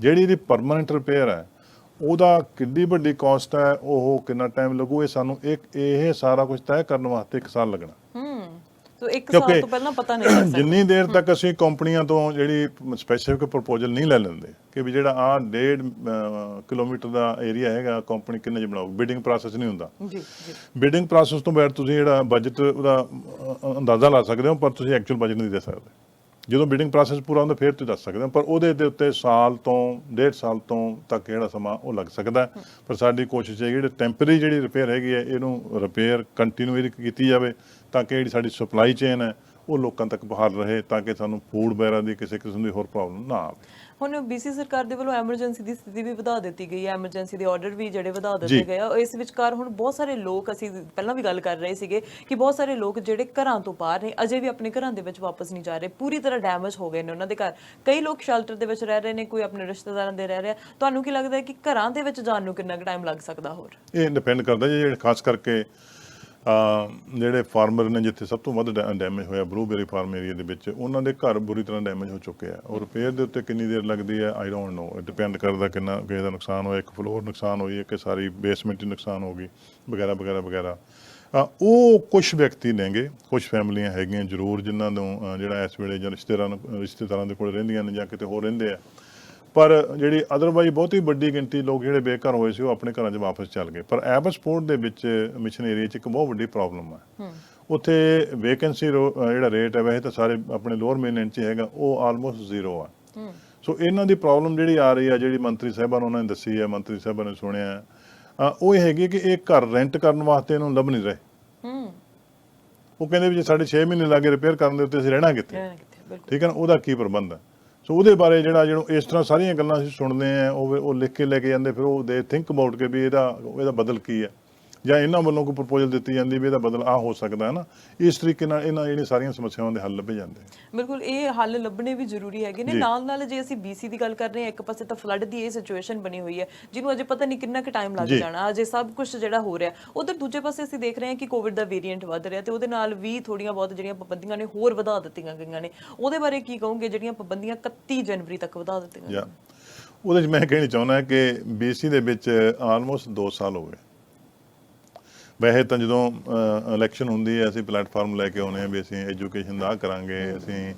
ਜਿਹੜੀ ਇਹਦੀ ਪਰਮਾਨੈਂਟ ਰਿਪੇਅਰ ਹੈ ਉਹਦਾ ਕਿੰਨੀ ਵੱਡੀ ਕਾਸਟ ਹੈ, ਉਹ ਕਿੰਨਾ ਟਾਈਮ ਲੱਗੂ, ਇਹ ਸਾਨੂੰ ਇਹ ਸਾਰਾ ਕੁਝ ਤੈਅ ਕਰਨ ਵਾਸਤੇ 1 ਸਾਲ ਲੱਗਣਾ। ਸੋ 1 ਸਾਲ ਤੋਂ ਪਹਿਲਾਂ ਪਤਾ ਨਹੀਂ ਲੱਗਦਾ। ਜਿੰਨੀ ਦੇਰ ਤੱਕ ਅਸੀਂ ਕੰਪਨੀਆਂ ਤੋਂ ਜਿਹੜੀ ਸਪੈਸੀਫਿਕ ਪ੍ਰਪੋਜ਼ਲ ਨਹੀਂ ਲੈ ਲੈਂਦੇ ਕਿ ਵੀ ਜਿਹੜਾ 1.5 ਕਿਲੋਮੀਟਰ ਦਾ ਏਰੀਆ ਹੈਗਾ, ਕੰਪਨੀ ਕਿੰਨੇ 'ਚ ਬਣਾਊਗੀ, ਬਿਡਿੰਗ ਪ੍ਰੋਸੈਸ ਨਹੀਂ ਹੁੰਦਾ। ਬਿਡਿੰਗ ਪ੍ਰੋਸੈਸ ਤੋਂ ਬਗੈਰ ਤੁਸੀਂ ਜਿਹੜਾ ਬਜਟ ਉਹਦਾ ਅੰਦਾਜ਼ਾ ਲਾ ਸਕਦੇ ਹੋ, ਪਰ ਤੁਸੀਂ ਐਕਚੁਅਲ ਬਜਟ ਨਹੀਂ ਦੇ ਸਕਦੇ। ਜਦੋਂ ਬਿਡਿੰਗ ਪ੍ਰੋਸੈਸ ਪੂਰਾ ਹੁੰਦਾ ਫਿਰ ਤੁਸੀਂ ਦੱਸ ਸਕਦੇ ਹੋ, ਪਰ ਉਹਦੇ ਦੇ ਉੱਤੇ ਸਾਲ ਤੋਂ 1.5 ਸਾਲ ਤੋਂ ਤੱਕ ਜਿਹੜਾ ਸਮਾਂ ਉਹ ਲੱਗ ਸਕਦਾ। ਪਰ ਸਾਡੀ ਕੋਸ਼ਿਸ਼ ਹੈ ਜਿਹੜੀ ਟੈਂਪਰੇਰੀ ਜਿਹੜੀ ਰਿਪੇਅਰ ਹੈਗੀ ਹੈ, ਇਹਨੂੰ ਰਿਪੇਅਰ ਕੰਟੀਨਿਊ ਕੀਤੀ ਜਾਵੇ, ਤਾਂ ਕਿ ਜਿਹੜੀ ਸਾਡੀ ਸਪਲਾਈ ਚੇਨ ਹੈ ਉਹ ਲੋਕਾਂ ਤੱਕ ਬਹਾਲ ਰਹੇ, ਤਾਂ ਕਿ ਸਾਨੂੰ ਫੂਡ ਵਗੈਰਾ ਦੀ ਕਿਸੇ ਕਿਸਮ ਦੀ ਹੋਰ ਪ੍ਰੋਬਲਮ ਨਾ ਆਵੇ। ਹੁਣ BC ਸਰਕਾਰ ਦੇ ਵੱਲੋਂ ਐਮਰਜੈਂਸੀ ਦੀ ਸਥਿਤੀ ਵੀ ਵਧਾ ਦਿੱਤੀ ਗਈ ਹੈ, ਐਮਰਜੈਂਸੀ ਦੇ ਆਰਡਰ ਵੀ ਜਿਹੜੇ ਵਧਾ ਦਿੱਤੇ ਗਏ ਆ। ਇਸ ਵਿਚਕਾਰ ਹੁਣ ਬਹੁਤ ਸਾਰੇ ਲੋਕ, ਅਸੀਂ ਪਹਿਲਾਂ ਵੀ ਗੱਲ ਕਰ ਰਹੇ ਸੀਗੇ ਕਿ ਬਹੁਤ ਸਾਰੇ ਲੋਕ ਜਿਹੜੇ ਘਰਾਂ ਤੋਂ ਬਾਹਰ ਨੇ, ਅਜੇ ਵੀ ਆਪਣੇ ਘਰਾਂ ਦੇ ਵਿੱਚ ਵਾਪਸ ਨਹੀਂ ਜਾ ਰਹੇ, ਪੂਰੀ ਤਰ੍ਹਾਂ ਡੈਮੇਜ ਹੋ ਗਏ ਨੇ ਉਹਨਾਂ ਦੇ ਘਰ। ਕਈ ਲੋਕ ਸ਼ੈਲਟਰ ਦੇ ਵਿੱਚ ਰਹਿ ਰਹੇ ਨੇ, ਕੋਈ ਆਪਣੇ ਰਿਸ਼ਤੇਦਾਰਾਂ ਦੇ ਰਹਿ ਰਿਹਾ। ਤੁਹਾਨੂੰ ਕੀ ਲੱਗਦਾ ਹੈ ਕਿ ਘਰਾਂ ਦੇ ਵਿੱਚ ਜਾਣ ਨੂੰ ਕਿੰਨਾ ਕੁ ਟਾਈਮ ਲੱਗ ਸਕਦਾ ਹੋਰ? ਇਹ ਡਿਪੈਂਡ ਕਰਦਾ ਜੀ, ਜਿਹੜੇ ਖਾਸ ਕਰਕੇ ਜਿਹੜੇ ਫਾਰਮਰ ਨੇ, ਜਿੱਥੇ ਸਭ ਤੋਂ ਵੱਧ ਡੈਮੇਜ ਹੋਇਆ ਬਲੂਬੇਰੀ ਫਾਰਮ ਏਰੀਆ ਦੇ ਵਿੱਚ, ਉਹਨਾਂ ਦੇ ਘਰ ਬੁਰੀ ਤਰ੍ਹਾਂ ਡੈਮੇਜ ਹੋ ਚੁੱਕੇ ਆ। ਔਰ ਰਿਪੇਅਰ ਦੇ ਉੱਤੇ ਕਿੰਨੀ ਦੇਰ ਲੱਗਦੀ ਹੈ ਆਈ ਡੋਂਟ ਨੋ, ਡਿਪੈਂਡ ਕਰਦਾ ਕਿੰਨਾ ਕਿਸੇ ਦਾ ਨੁਕਸਾਨ ਹੋਇਆ, ਇੱਕ ਫਲੋਰ ਨੁਕਸਾਨ ਹੋਈ ਹੈ ਕਿ ਸਾਰੀ ਬੇਸਮੈਂਟ ਹੀ ਨੁਕਸਾਨ ਹੋ ਗਈ ਵਗੈਰਾ ਵਗੈਰਾ ਵਗੈਰਾ। ਉਹ ਕੁਛ ਵਿਅਕਤੀ ਨੇਗੇ, ਕੁਛ ਫੈਮਲੀਆਂ ਹੈਗੀਆਂ ਜ਼ਰੂਰ ਜਿਨ੍ਹਾਂ ਨੂੰ ਜਿਹੜਾ ਇਸ ਵੇਲੇ ਜਾਂ ਰਿਸ਼ਤੇਦਾਰਾਂ ਦੇ ਕੋਲ ਰਹਿੰਦੀਆਂ ਨੇ ਜਾਂ ਕਿਤੇ ਹੋਰ ਰਹਿੰਦੇ ਆ, ਪਰ ਜਿਹੜੀ ਅਦਰਵਾਈਜ਼ ਬਹੁਤੀ ਵੱਡੀ ਗਿਣਤੀ ਲੋਕ ਜਿਹੜੇ ਬੇਘਰ ਹੋਏ ਸੀ ਉਹ ਆਪਣੇ ਘਰਾਂ 'ਚ ਵਾਪਸ ਚੱਲ ਗਏ। ਪਰ ਐਬਸਪੋਰਟ ਦੇ ਵਿੱਚ ਮਿਸ਼ਨ ਏਰੀਆ 'ਚ ਇੱਕ ਬਹੁਤ ਵੱਡੀ ਪ੍ਰੋਬਲਮ ਹੈ, ਉੱਥੇ ਵੇਕੈਂਸੀ ਜਿਹੜਾ ਰੇਟ ਹੈ, ਵੈਸੇ ਤਾਂ ਸਾਰੇ ਆਪਣੇ ਲੋਅਰ ਮੇਨਲੈਂਡ 'ਚ ਹੈਗਾ, ਉਹ ਆਲਮੋਸਟ 0 ਆ। ਸੋ ਇਹਨਾਂ ਦੀ ਪ੍ਰੋਬਲਮ ਜਿਹੜੀ ਆ ਰਹੀ ਆ, ਜਿਹੜੀ ਮੰਤਰੀ ਸਾਹਿਬਾਨ ਉਹਨਾਂ ਨੇ ਦੱਸੀ ਹੈ, ਮੰਤਰੀ ਸਾਹਿਬਾਂ ਨੇ ਸੁਣਿਆ, ਉਹ ਇਹ ਹੈਗੀ ਕਿ ਇਹ ਘਰ ਰੈਂਟ ਕਰਨ ਵਾਸਤੇ ਇਹਨੂੰ ਲੱਭ ਨਹੀਂ ਰਹੇ। ਉਹ ਕਹਿੰਦੇ ਵੀ ਜੇ ਸਾਡੇ 6 ਮਹੀਨੇ ਲੱਗੇ ਰਿਪੇਅਰ ਕਰਨ ਦੇ ਉੱਤੇ ਅਸੀਂ ਰਹਿਣਾ ਕਿੱਥੇ, ਠੀਕ ਹੈ ਨਾ, ਉਹਦਾ ਕੀ ਪ੍ਰਬੰਧ ਹੈ। ਸੋ ਉਹਦੇ ਬਾਰੇ ਜਿਹਨੂੰ ਇਸ ਤਰ੍ਹਾਂ ਸਾਰੀਆਂ ਗੱਲਾਂ ਅਸੀਂ ਸੁਣਦੇ ਹਾਂ, ਉਹ ਲਿਖ ਕੇ ਲੈ ਕੇ ਜਾਂਦੇ, ਫਿਰ ਉਹ ਦੇ ਥਿੰਕ ਅਬਾਊਟ ਕੇ ਵੀ ਇਹਦਾ ਬਦਲ ਕੀ ਹੈ। ਜਾਂ ਇਹਨਾਂ ਵੱਲੋਂ ਕੋਈ ਪ੍ਰਪੋਜ਼ਲ ਦਿੱਤੀ ਜਾਂਦੀ ਵੀ ਇਹਦਾ ਬਦਲ ਆ ਹੋ ਸਕਦਾ ਹੈ ਨਾ, ਇਸ ਤਰੀਕੇ ਨਾਲ ਇਹਨਾਂ ਜਿਹੜੀਆਂ ਸਾਰੀਆਂ ਸਮੱਸਿਆਵਾਂ ਦੇ ਹੱਲ ਲੱਭੇ ਜਾਂਦੇ। ਬਿਲਕੁਲ, ਇਹ ਹੱਲ ਲੱਭਣੇ ਵੀ ਜ਼ਰੂਰੀ ਹੈਗੇ ਨੇ। ਨਾਲ ਜੇ ਅਸੀਂ BC ਦੀ ਗੱਲ ਕਰ ਰਹੇ ਹਾਂ, ਇੱਕ ਪਾਸੇ ਤਾਂ ਫਲੱਡ ਦੀ ਇਹ ਸਿਚੁਏਸ਼ਨ ਬਣੀ ਹੋਈ ਹੈ ਜਿਹਨੂੰ ਅਜੇ ਪਤਾ ਨਹੀਂ ਕਿੰਨਾ ਕੁ ਟਾਈਮ ਲੱਗ ਜਾਣਾ, ਅਜੇ ਸਭ ਕੁਝ ਜਿਹੜਾ ਹੋ ਰਿਹਾ। ਉਧਰ ਦੂਜੇ ਪਾਸੇ ਅਸੀਂ ਦੇਖ ਰਹੇ ਹਾਂ ਕਿ ਕੋਵਿਡ ਦਾ ਵੇਰੀਐਂਟ ਵੱਧ ਰਿਹਾ ਤੇ ਉਹਦੇ ਨਾਲ ਵੀ ਥੋੜੀਆਂ ਬਹੁਤ ਜਿਹੜੀਆਂ ਪਾਬੰਦੀਆਂ ਨੇ ਹੋਰ ਵਧਾ ਦਿੱਤੀਆਂ ਗਈਆਂ ਨੇ। ਉਹਦੇ ਬਾਰੇ ਕੀ ਕਹੋਗੇ, ਜਿਹੜੀਆਂ ਪਾਬੰਦੀਆਂ 31 ਜਨਵਰੀ ਤੱਕ ਵਧਾ ਦਿੱਤੀਆਂ ਗਈਆਂ? ਉਹਦੇ 'ਚ ਮੈਂ ਕਹਿਣੀ ਚਾਹੁੰਦਾ ਕਿ BC ਦੇ ਵਿੱਚ ਆਲਮੋਸਟ 2 ਸਾਲ ਹੋ ਗਏ। ਵੈਸੇ ਤਾਂ ਜਦੋਂ ਇਲੈਕਸ਼ਨ ਹੁੰਦੀ ਹੈ ਅਸੀਂ ਪਲੇਟਫਾਰਮ ਲੈ ਕੇ ਆਉਂਦੇ ਹਾਂ ਵੀ ਅਸੀਂ ਐਜੂਕੇਸ਼ਨ ਦਾ ਕਰਾਂਗੇ, ਅਸੀਂ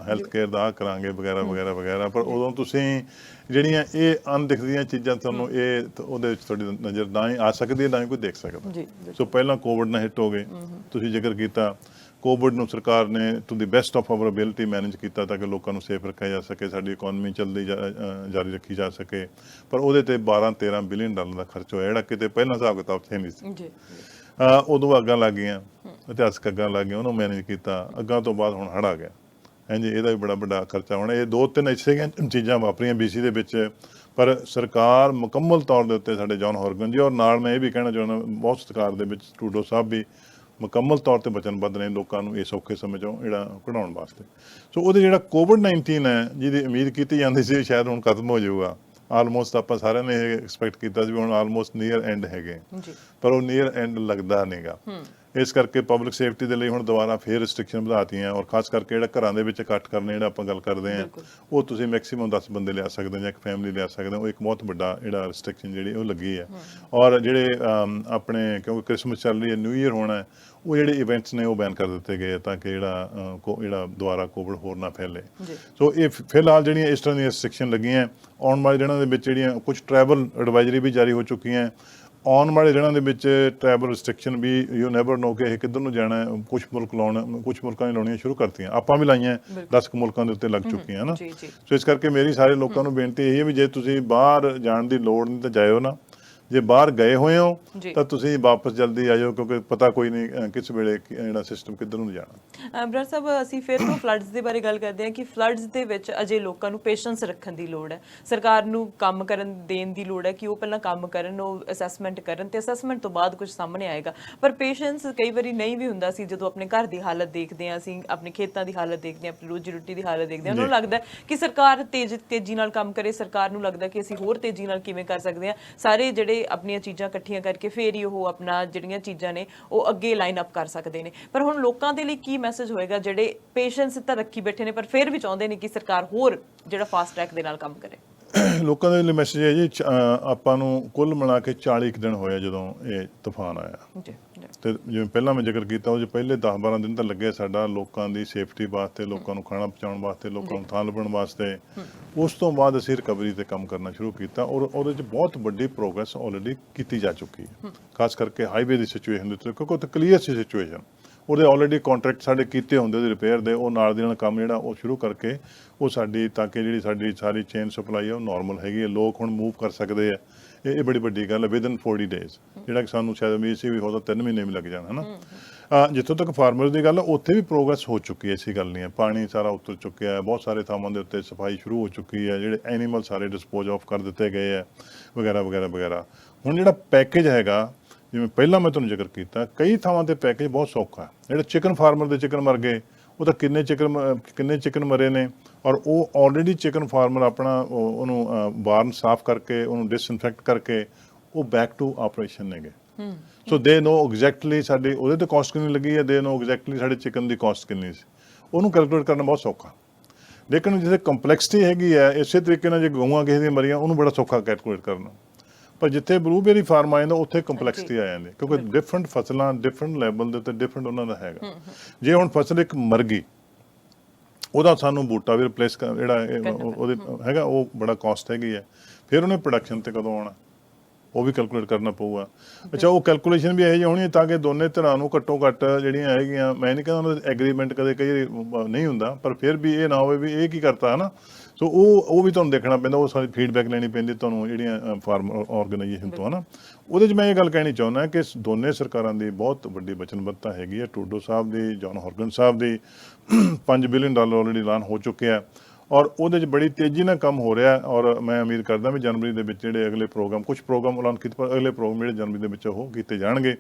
ਹੈਲਥ ਕੇਅਰ ਦਾ ਕਰਾਂਗੇ ਵਗੈਰਾ ਵਗੈਰਾ ਵਗੈਰਾ, ਪਰ ਉਦੋਂ ਤੁਸੀਂ ਜਿਹੜੀਆਂ ਇਹ ਅਣਦਿਖਦੀਆਂ ਚੀਜ਼ਾਂ ਤੁਹਾਨੂੰ ਇਹ ਉਹਦੇ ਵਿੱਚ ਤੁਹਾਡੀ ਨਜ਼ਰ ਨਾ ਹੀ ਆ ਸਕਦੀ ਹੈ, ਨਾ ਹੀ ਕੋਈ ਦੇਖ ਸਕਦਾ। ਸੋ ਪਹਿਲਾਂ ਕੋਵਿਡ ਨਾਲ ਹਿੱਟ ਹੋ ਗਏ, ਤੁਸੀਂ ਜ਼ਿਕਰ ਕੀਤਾ ਕੋਵਿਡ ਨੂੰ ਸਰਕਾਰ ਨੇ to the best of hour ability manage ਕੀਤਾ ਤਾਂ ਕਿ ਲੋਕਾਂ ਨੂੰ ਸੇਫ ਰੱਖਿਆ ਜਾ ਸਕੇ, ਸਾਡੀ ਇਕਨੋਮੀ ਚੱਲਦੀ ਜਾਰੀ ਰੱਖੀ ਜਾ ਸਕੇ। ਪਰ ਉਹਦੇ ਤੇ 12-13 ਬਿਲੀਅਨ ਡਾਲਰ ਦਾ ਖਰਚ ਹੋਇਆ, ਜਿਹੜਾ ਕਿਤੇ ਪਹਿਲਾਂ ਹਿਸਾਬ ਕਿਤਾਬ ਹੈ ਨਹੀਂ ਸੀ। ਉਦੋਂ ਅੱਗਾਂ ਲੱਗ ਗਈਆਂ, ਇਤਿਹਾਸਕ ਅੱਗਾਂ ਲੱਗ ਗਈਆਂ, ਉਹਨੂੰ ਮੈਨੇਜ ਕੀਤਾ। ਅੱਗਾਂ ਤੋਂ ਬਾਅਦ ਹੁਣ ਹੜ੍ਹ ਆ ਗਿਆ, ਹਾਂਜੀ, ਇਹਦਾ ਵੀ ਬੜਾ ਵੱਡਾ ਖਰਚਾ ਹੋਣਾ। ਇਹ 2-3 ਐਸੇ ਚੀਜ਼ਾਂ ਵਾਪਰੀਆਂ BC ਦੇ ਵਿੱਚ, ਪਰ ਸਰਕਾਰ ਮੁਕੰਮਲ ਤੌਰ ਦੇ ਉੱਤੇ ਸਾਡੇ ਜੌਨ ਹੌਰਗਨ ਜੀ, ਔਰ ਨਾਲ ਮੈਂ ਇਹ ਵੀ ਕਹਿਣਾ ਚਾਹੁੰਦਾ ਬਹੁਤ ਸਤਿਕਾਰ ਦੇ ਵਿੱਚ ਟਰੂਡੋ ਸਾਹਿਬ ਵੀ ਮੁਕੰਮਲ ਤੌਰ ਤੇ ਵਚਨਬੱਧ ਨੇ ਲੋਕਾਂ ਨੂੰ ਇਸ ਔਖੇ ਸਮੇਂ 'ਚੋਂ ਜਿਹੜਾ ਕਢਾਉਣ ਵਾਸਤੇ। ਸੋ ਉਹਦੇ ਜਿਹੜਾ COVID-19 ਹੈ ਜਿਹਦੀ ਉਮੀਦ ਕੀਤੀ ਜਾਂਦੀ ਸੀ ਸ਼ਾਇਦ ਹੁਣ ਖਤਮ ਹੋ ਜਾਊਗਾ, ਆਲਮੋਸਟ ਆਪਾਂ ਸਾਰਿਆਂ ਨੇ ਇਹ ਐਕਸਪੈਕਟ ਕੀਤਾ ਸੀ ਵੀ ਹੁਣ ਆਲਮੋਸਟ ਨੀਅਰ ਐਂਡ ਹੈਗੇ, ਪਰ ਉਹ ਨੀਅਰ ਐਂਡ ਲੱਗਦਾ ਨਹੀਂਗਾ। ਇਸ ਕਰਕੇ ਪਬਲਿਕ ਸੇਫਟੀ ਦੇ ਲਈ ਹੁਣ ਦੁਬਾਰਾ ਫੇਰ ਰਿਸਟ੍ਰਿਕਸ਼ਨ ਵਧਾਤੀਆਂ, ਔਰ ਖਾਸ ਕਰਕੇ ਜਿਹੜਾ ਘਰਾਂ ਦੇ ਵਿੱਚ ਇਕੱਠ ਕਰਨੇ ਜਿਹੜਾ ਆਪਾਂ ਗੱਲ ਕਰਦੇ ਹਾਂ, ਉਹ ਤੁਸੀਂ ਮੈਕਸੀਮਮ 10 ਬੰਦੇ ਲਿਆ ਸਕਦੇ ਹੋ ਜਾਂ ਇੱਕ ਫੈਮਿਲੀ ਲਿਆ ਸਕਦੇ ਹੋ। ਇੱਕ ਬਹੁਤ ਵੱਡਾ ਜਿਹੜਾ ਰਿਸਟ੍ਰਿਕਸ਼ਨ ਜਿਹੜੀ ਉਹ ਲੱਗੀ ਹੈ। ਔਰ ਜਿਹੜੇ ਆਪਣੇ ਕਿਉਂਕਿ ਕ੍ਰਿਸਮਸ ਚੱਲ ਰਹੀ ਹੈ, ਨਿਊ ਈਅਰ ਹੋਣਾ, ਉਹ ਜਿਹੜੇ ਇਵੈਂਟਸ ਨੇ ਉਹ ਬੈਨ ਕਰ ਦਿੱਤੇ ਗਏ ਤਾਂ ਕਿ ਜਿਹੜਾ ਦੁਬਾਰਾ ਕੋਵਿਡ ਹੋਰ ਨਾ ਫੈਲੇ। ਸੋ ਇਹ ਫਿਲਹਾਲ ਜਿਹੜੀਆਂ ਇਸ ਤਰ੍ਹਾਂ ਦੀਆਂ ਰਿਸਟ੍ਰਿਕਸ਼ਨ ਲੱਗੀਆਂ। ਆਉਣ ਵਾਲੇ ਦਿਨਾਂ ਦੇ ਵਿੱਚ ਜਿਹੜੀਆਂ ਕੁਝ ਟਰੈਵਲ ਐਡਵਾਈਜ਼ਰੀ ਵੀ ਜਾਰੀ ਹੋ ਚੁੱਕੀਆਂ। ਆਉਣ ਵਾਲੇ ਦਿਨਾਂ ਦੇ ਵਿੱਚ ਟਰੈਵਲ ਰਿਸਟ੍ਰਿਕਸ਼ਨ ਵੀ ਯੂ ਨੈਵਰ ਨੋ ਕਿ ਇਹ ਕਿੱਧਰ ਨੂੰ ਜਾਣਾ। ਕੁਝ ਮੁਲਕਾਂ ਨੇ ਲਾਉਣੀਆਂ ਸ਼ੁਰੂ ਕਰਤੀਆਂ, ਆਪਾਂ ਵੀ ਲਾਈਆਂ, 10 ਮੁਲਕਾਂ ਦੇ ਉੱਤੇ ਲੱਗ ਚੁੱਕੀਆਂ ਨਾ। ਸੋ ਇਸ ਕਰਕੇ ਮੇਰੀ ਸਾਰੇ ਲੋਕਾਂ ਨੂੰ ਬੇਨਤੀ ਇਹ ਹੈ ਵੀ ਜੇ ਤੁਸੀਂ ਬਾਹਰ ਜਾਣ ਦੀ ਲੋੜ ਨਹੀਂ ਤਾਂ ਜਾਇਓ ਨਾ, ਜੇ ਬਾਹਰ ਗਏ ਹੋਏ ਹੋ ਤਾਂ ਤੁਸੀਂ ਵਾਪਸ ਜਲਦੀ ਆ ਜਾਓ, ਕਿਉਂਕਿ ਪਤਾ ਕੋਈ ਨਹੀਂ ਕਿਸ ਵੇਲੇ ਜਿਹੜਾ ਸਿਸਟਮ ਕਿੱਧਰ ਨੂੰ ਜਾਣਾ। ਬ੍ਰਦਰ ਸਾਹਿਬ, ਅਸੀਂ ਫਿਰ ਤੋਂ ਫਲੱਡਸ ਦੇ ਬਾਰੇ ਗੱਲ ਕਰਦੇ ਹਾਂ ਕਿ ਫਲੱਡਸ ਦੇ ਵਿੱਚ ਅਜੇ ਲੋਕਾਂ ਨੂੰ ਪੇਸ਼ੈਂਸ ਰੱਖਣ ਦੀ ਲੋੜ ਹੈ। ਸਰਕਾਰ ਨੂੰ ਕੰਮ ਕਰਨ ਦੇਣ ਦੀ ਲੋੜ ਹੈ ਕਿ ਉਹ ਪਹਿਲਾਂ ਕੰਮ ਕਰਨ, ਉਹ ਅਸੈਸਮੈਂਟ ਕਰਨ ਤੇ ਅਸੈਸਮੈਂਟ ਤੋਂ ਬਾਅਦ ਕੁਝ ਸਾਹਮਣੇ ਆਏਗਾ। ਪਰ ਪੇਸ਼ੈਂਸ ਕਈ ਵਾਰੀ ਨਹੀਂ ਵੀ ਹੁੰਦਾ ਸੀ। ਜਦੋਂ ਆਪਣੇ ਘਰ ਦੀ ਹਾਲਤ ਦੇਖਦੇ ਹਾਂ, ਅਸੀਂ ਆਪਣੇ ਖੇਤਾਂ ਦੀ ਹਾਲਤ ਦੇਖਦੇ ਹਾਂ, ਆਪਣੀ ਰੋਜੀ ਰੋਟੀ ਦੀ ਹਾਲਤ ਦੇਖਦੇ ਹਾਂ, ਉਹਨਾਂ ਨੂੰ ਲੱਗਦਾ ਕਿ ਸਰਕਾਰ ਤੇਜ਼ੀ ਨਾਲ ਕੰਮ ਕਰੇ। ਸਰਕਾਰ ਨੂੰ ਲੱਗਦਾ ਕਿ ਅਸੀਂ ਹੋਰ ਤੇਜ਼ੀ ਨਾਲ ਕਿਵੇਂ ਕਰ ਸਕਦੇ ਹਾਂ, ਸਾਰੇ ਜਿਹੜੇ ਆਪਣੀਆਂ ਚੀਜ਼ਾਂ ਇਕੱਠੀਆਂ ਕਰਕੇ ਫੇਰ ਹੀ ਉਹ ਆਪਣਾ ਜਿਹੜੀਆਂ ਚੀਜ਼ਾਂ ਨੇ ਉਹ ਅੱਗੇ ਲਾਈਨ ਅਪ ਕਰ ਸਕਦੇ ਨੇ। ਪਰ ਹੁਣ ਲੋਕਾਂ ਦੇ ਲਈ ਕੀ ਮੈਸੇਜ ਹੋਏਗਾ ਜਿਹੜੇ ਪੇਸ਼ੈਂਸ ਤਾਂ ਰੱਖੀ ਬੈਠੇ ਨੇ ਪਰ ਫਿਰ ਵੀ ਚਾਹੁੰਦੇ ਨੇ ਕਿ ਸਰਕਾਰ ਹੋਰ ਜਿਹੜਾ ਫਾਸਟ ਟਰੈਕ ਦੇ ਨਾਲ ਕੰਮ ਕਰੇ? ਲੋਕਾਂ ਦੇ ਲਈ ਮੈਸੇਜ ਹੈ ਜੀ, ਆਪਾਂ ਨੂੰ ਕੁੱਲ ਮਿਲਾ ਕੇ 40 ਦਿਨ ਹੋਇਆ ਜਦੋਂ ਇਹ ਤੂਫਾਨ ਆਇਆ ਤੇ ਜਿਵੇਂ ਪਹਿਲਾਂ ਮੈਂ ਜ਼ਿਕਰ ਕੀਤਾ ਉਹ ਪਹਿਲੇ 10-12 ਦਿਨ ਤਾਂ ਲੱਗੇ ਸਾਡਾ ਲੋਕਾਂ ਦੀ ਸੇਫਟੀ ਵਾਸਤੇ, ਲੋਕਾਂ ਨੂੰ ਖਾਣਾ ਪਹੁੰਚਾਉਣ ਵਾਸਤੇ, ਲੋਕਾਂ ਨੂੰ ਥਾਂ ਲੱਭਣ ਵਾਸਤੇ। ਉਸ ਤੋਂ ਬਾਅਦ ਅਸੀਂ ਰਿਕਵਰੀ ਤੇ ਕੰਮ ਕਰਨਾ ਸ਼ੁਰੂ ਕੀਤਾ ਔਰ ਉਹਦੇ 'ਚ ਬਹੁਤ ਵੱਡੀ ਪ੍ਰੋਗਰੈਸ ਆਲਰੇਡੀ ਕੀਤੀ ਜਾ ਚੁੱਕੀ ਹੈ, ਖਾਸ ਕਰਕੇ ਹਾਈਵੇ ਦੀ ਸਿਚੁਏਸ਼ਨ ਦੇ ਉੱਤੇ, ਕਿਉਂਕਿ ਉੱਥੇ ਕਲੀਅਰ ਸੀ ਸਿਚੁਏਸ਼ਨ। ਉਹਦੇ ਆਲਰੇਡੀ ਕੰਟਰੈਕਟ ਸਾਡੇ ਕੀਤੇ ਹੁੰਦੇ ਉਹਦੇ ਰਿਪੇਅਰ ਦੇ, ਉਹ ਨਾਲ ਦੀ ਨਾਲ ਕੰਮ ਜਿਹੜਾ ਉਹ ਸ਼ੁਰੂ ਕਰਕੇ ਉਹ ਸਾਡੀ ਤਾਂ ਕਿ ਜਿਹੜੀ ਸਾਡੀ ਸਾਰੀ ਚੇਨ ਸਪਲਾਈ ਹੈ ਉਹ ਨੋਰਮਲ ਹੈਗੀ ਹੈ, ਲੋਕ ਹੁਣ ਮੂਵ ਕਰ ਸਕਦੇ ਆ। ਇਹ ਬੜੀ ਵੱਡੀ ਗੱਲ ਹੈ, ਵਿਦਨ 40 ਡੇਜ਼, ਜਿਹੜਾ ਕਿ ਸਾਨੂੰ ਸ਼ਾਇਦ ਉਮੀਦ ਸੀ ਵੀ ਹੋ ਤਾਂ 3 ਮਹੀਨੇ ਵੀ ਲੱਗ ਜਾਣ, ਹੈ ਨਾ। ਜਿੱਥੋਂ ਤੱਕ ਫਾਰਮਰ ਦੀ ਗੱਲ, ਉੱਥੇ ਵੀ ਪ੍ਰੋਗਰੈਸ ਹੋ ਚੁੱਕੀ ਹੈ, ਐਸੀ ਗੱਲ ਨਹੀਂ ਹੈ। ਪਾਣੀ ਸਾਰਾ ਉਤਰ ਚੁੱਕਿਆ ਹੈ, ਬਹੁਤ ਸਾਰੇ ਥਾਵਾਂ ਦੇ ਉੱਤੇ ਸਫਾਈ ਸ਼ੁਰੂ ਹੋ ਚੁੱਕੀ ਹੈ, ਜਿਹੜੇ ਐਨੀਮਲ ਸਾਰੇ ਡਿਸਪੋਜ਼ ਆਫ ਕਰ ਦਿੱਤੇ ਗਏ ਹੈ ਵਗੈਰਾ ਵਗੈਰਾ ਵਗੈਰਾ। ਹੁਣ ਜਿਹੜਾ ਪੈਕੇਜ ਹੈਗਾ, ਜਿਵੇਂ ਪਹਿਲਾਂ ਮੈਂ ਤੁਹਾਨੂੰ ਜ਼ਿਕਰ ਕੀਤਾ, ਕਈ ਥਾਵਾਂ ਤੇ ਪੈਕੇਜ ਬਹੁਤ ਸੌਖਾ। ਜਿਹੜਾ ਚਿਕਨ ਫਾਰਮਰ ਦੇ ਚਿਕਨ ਮਰ ਗਏ, ਉਹ ਤਾਂ ਕਿੰਨੇ ਚਿਕਨ ਮਰੇ ਨੇ, ਔਰ ਉਹ ਆਲਰੇਡੀ ਚਿਕਨ ਫਾਰਮਰ ਆਪਣਾ ਉਹਨੂੰ ਬਾਰਨ ਸਾਫ਼ ਕਰਕੇ, ਉਹਨੂੰ ਡਿਸਇਨਫੈਕਟ ਕਰਕੇ ਉਹ ਬੈਕ ਟੂ ਆਪਰੇਸ਼ਨ ਨੇਗੇ। ਸੋ ਦੇ ਨੋ ਐਗਜ਼ੈਕਟਲੀ ਸਾਡੀ ਉਹਦੇ ਤੇ ਕਾਸਟ ਕਿੰਨੀ ਲੱਗੀ ਹੈ, ਦੇ ਨੋ ਐਗਜ਼ੈਕਟਲੀ ਸਾਡੇ ਚਿਕਨ ਦੀ ਕਾਸਟ ਕਿੰਨੀ ਸੀ, ਉਹਨੂੰ ਕੈਲਕੂਲੇਟ ਕਰਨਾ ਬਹੁਤ ਸੌਖਾ। ਲੇਕਿਨ ਜਿੱਥੇ ਕੰਪਲੈਕਸਿਟੀ ਹੈਗੀ ਹੈ, ਇਸੇ ਤਰੀਕੇ ਨਾਲ ਜੇ ਗਊਆਂ ਕਿਸੇ ਦੀਆਂ ਮਰੀਆਂ ਉਹਨੂੰ ਬੜਾ ਸੌਖਾ ਕੈਲਕੂਲੇਟ ਕਰਨਾ। ਪਰ ਜਿੱਥੇ ਬਲੂਬੇਰੀ ਫਾਰਮ ਆ ਜਾਂਦਾ ਉੱਥੇ ਕੰਪਲੈਕਸਿਟੀ ਆ ਜਾਂਦੀ, ਕਿਉਂਕਿ ਡਿਫਰੈਂਟ ਫਸਲਾਂ ਡਿਫਰੈਂਟ ਲੈਵਲ ਦੇ ਉੱਤੇ ਡਿਫਰੈਂਟ ਉਹਨਾਂ ਦਾ ਹੈਗਾ। ਜੇ ਹੁਣ ਫਸਲ ਇੱਕ ਮਰ ਗਈ, ਉਹਦਾ ਸਾਨੂੰ ਬੂਟਾ ਵੀ ਰਿਪਲੇਸ ਜਿਹੜਾ ਉਹਦੇ ਹੈਗਾ ਉਹ ਬੜਾ ਕਾਸਟ ਹੈਗੀ ਹੈ। ਫਿਰ ਉਹਨੇ ਪ੍ਰੋਡਕਸ਼ਨ ਤੇ ਕਦੋਂ ਆਉਣਾ ਉਹ ਵੀ ਕੈਲਕੂਲੇਟ ਕਰਨਾ ਪਊਗਾ। ਅੱਛਾ, ਉਹ ਕੈਲਕੂਲੇਸ਼ਨ ਵੀ ਇਹੋ ਜਿਹੀ ਹੋਣੀ ਤਾਂ ਕਿ ਦੋਨੇ ਧਿਰਾਂ ਨੂੰ ਘੱਟੋ ਘੱਟ ਜਿਹੜੀਆਂ ਹੈਗੀਆਂ, ਮੈਂ ਨਹੀਂ ਕਹਿੰਦਾ ਉਹਨਾਂ ਦਾ ਐਗਰੀਮੈਂਟ ਕਦੇ ਕਈ ਨਹੀਂ ਹੁੰਦਾ, ਪਰ ਫਿਰ ਵੀ ਇਹ ਨਾ ਹੋਵੇ ਵੀ ਇਹ ਕੀ ਕਰਤਾ ਹੈ ਨਾ। ਸੋ ਉਹ ਵੀ ਤੁਹਾਨੂੰ ਦੇਖਣਾ ਪੈਂਦਾ, ਉਹ ਸਾਰੀ ਫੀਡਬੈਕ ਲੈਣੀ ਪੈਂਦੀ ਤੁਹਾਨੂੰ ਜਿਹੜੀਆਂ ਫਾਰਮ ਆਰਗੇਨਾਈਜੇਸ਼ਨ ਤੋਂ, ਹੈ ਨਾ। ਉਹਦੇ 'ਚ ਮੈਂ ਇਹ ਗੱਲ ਕਹਿਣੀ ਚਾਹੁੰਦਾ ਕਿ ਦੋਨੇ ਸਰਕਾਰਾਂ ਦੀ ਬਹੁਤ ਵੱਡੀ ਵਚਨਬੱਧਤਾ ਹੈਗੀ ਹੈ, ਟਰੂਡੋ ਸਾਹਿਬ ਦੀ, ਜੌਨ ਹੌਰਗਨ ਸਾਹਿਬ ਦੀ। $5 ਬਿਲੀਅਨ ਆਲਰੇਡੀ ਐਲਾਨ ਹੋ ਚੁੱਕਿਆ ਔਰ ਉਹਦੇ 'ਚ ਬੜੀ ਤੇਜ਼ੀ ਨਾਲ ਕੰਮ ਹੋ ਰਿਹਾ ਔਰ ਮੈਂ ਉਮੀਦ ਕਰਦਾ ਵੀ ਜਨਵਰੀ ਦੇ ਵਿੱਚ ਜਿਹੜੇ ਅਗਲੇ ਪ੍ਰੋਗਰਾਮ ਕੁਝ ਪ੍ਰੋਗਰਾਮ ਐਲਾਨ ਕੀਤੇ ਪਰ ਅਗਲੇ ਪ੍ਰੋਗਰਾਮ ਜਿਹੜੇ ਜਨਵਰੀ ਦੇ ਵਿੱਚ ਉਹ ਕੀਤੇ ਜਾਣਗੇ।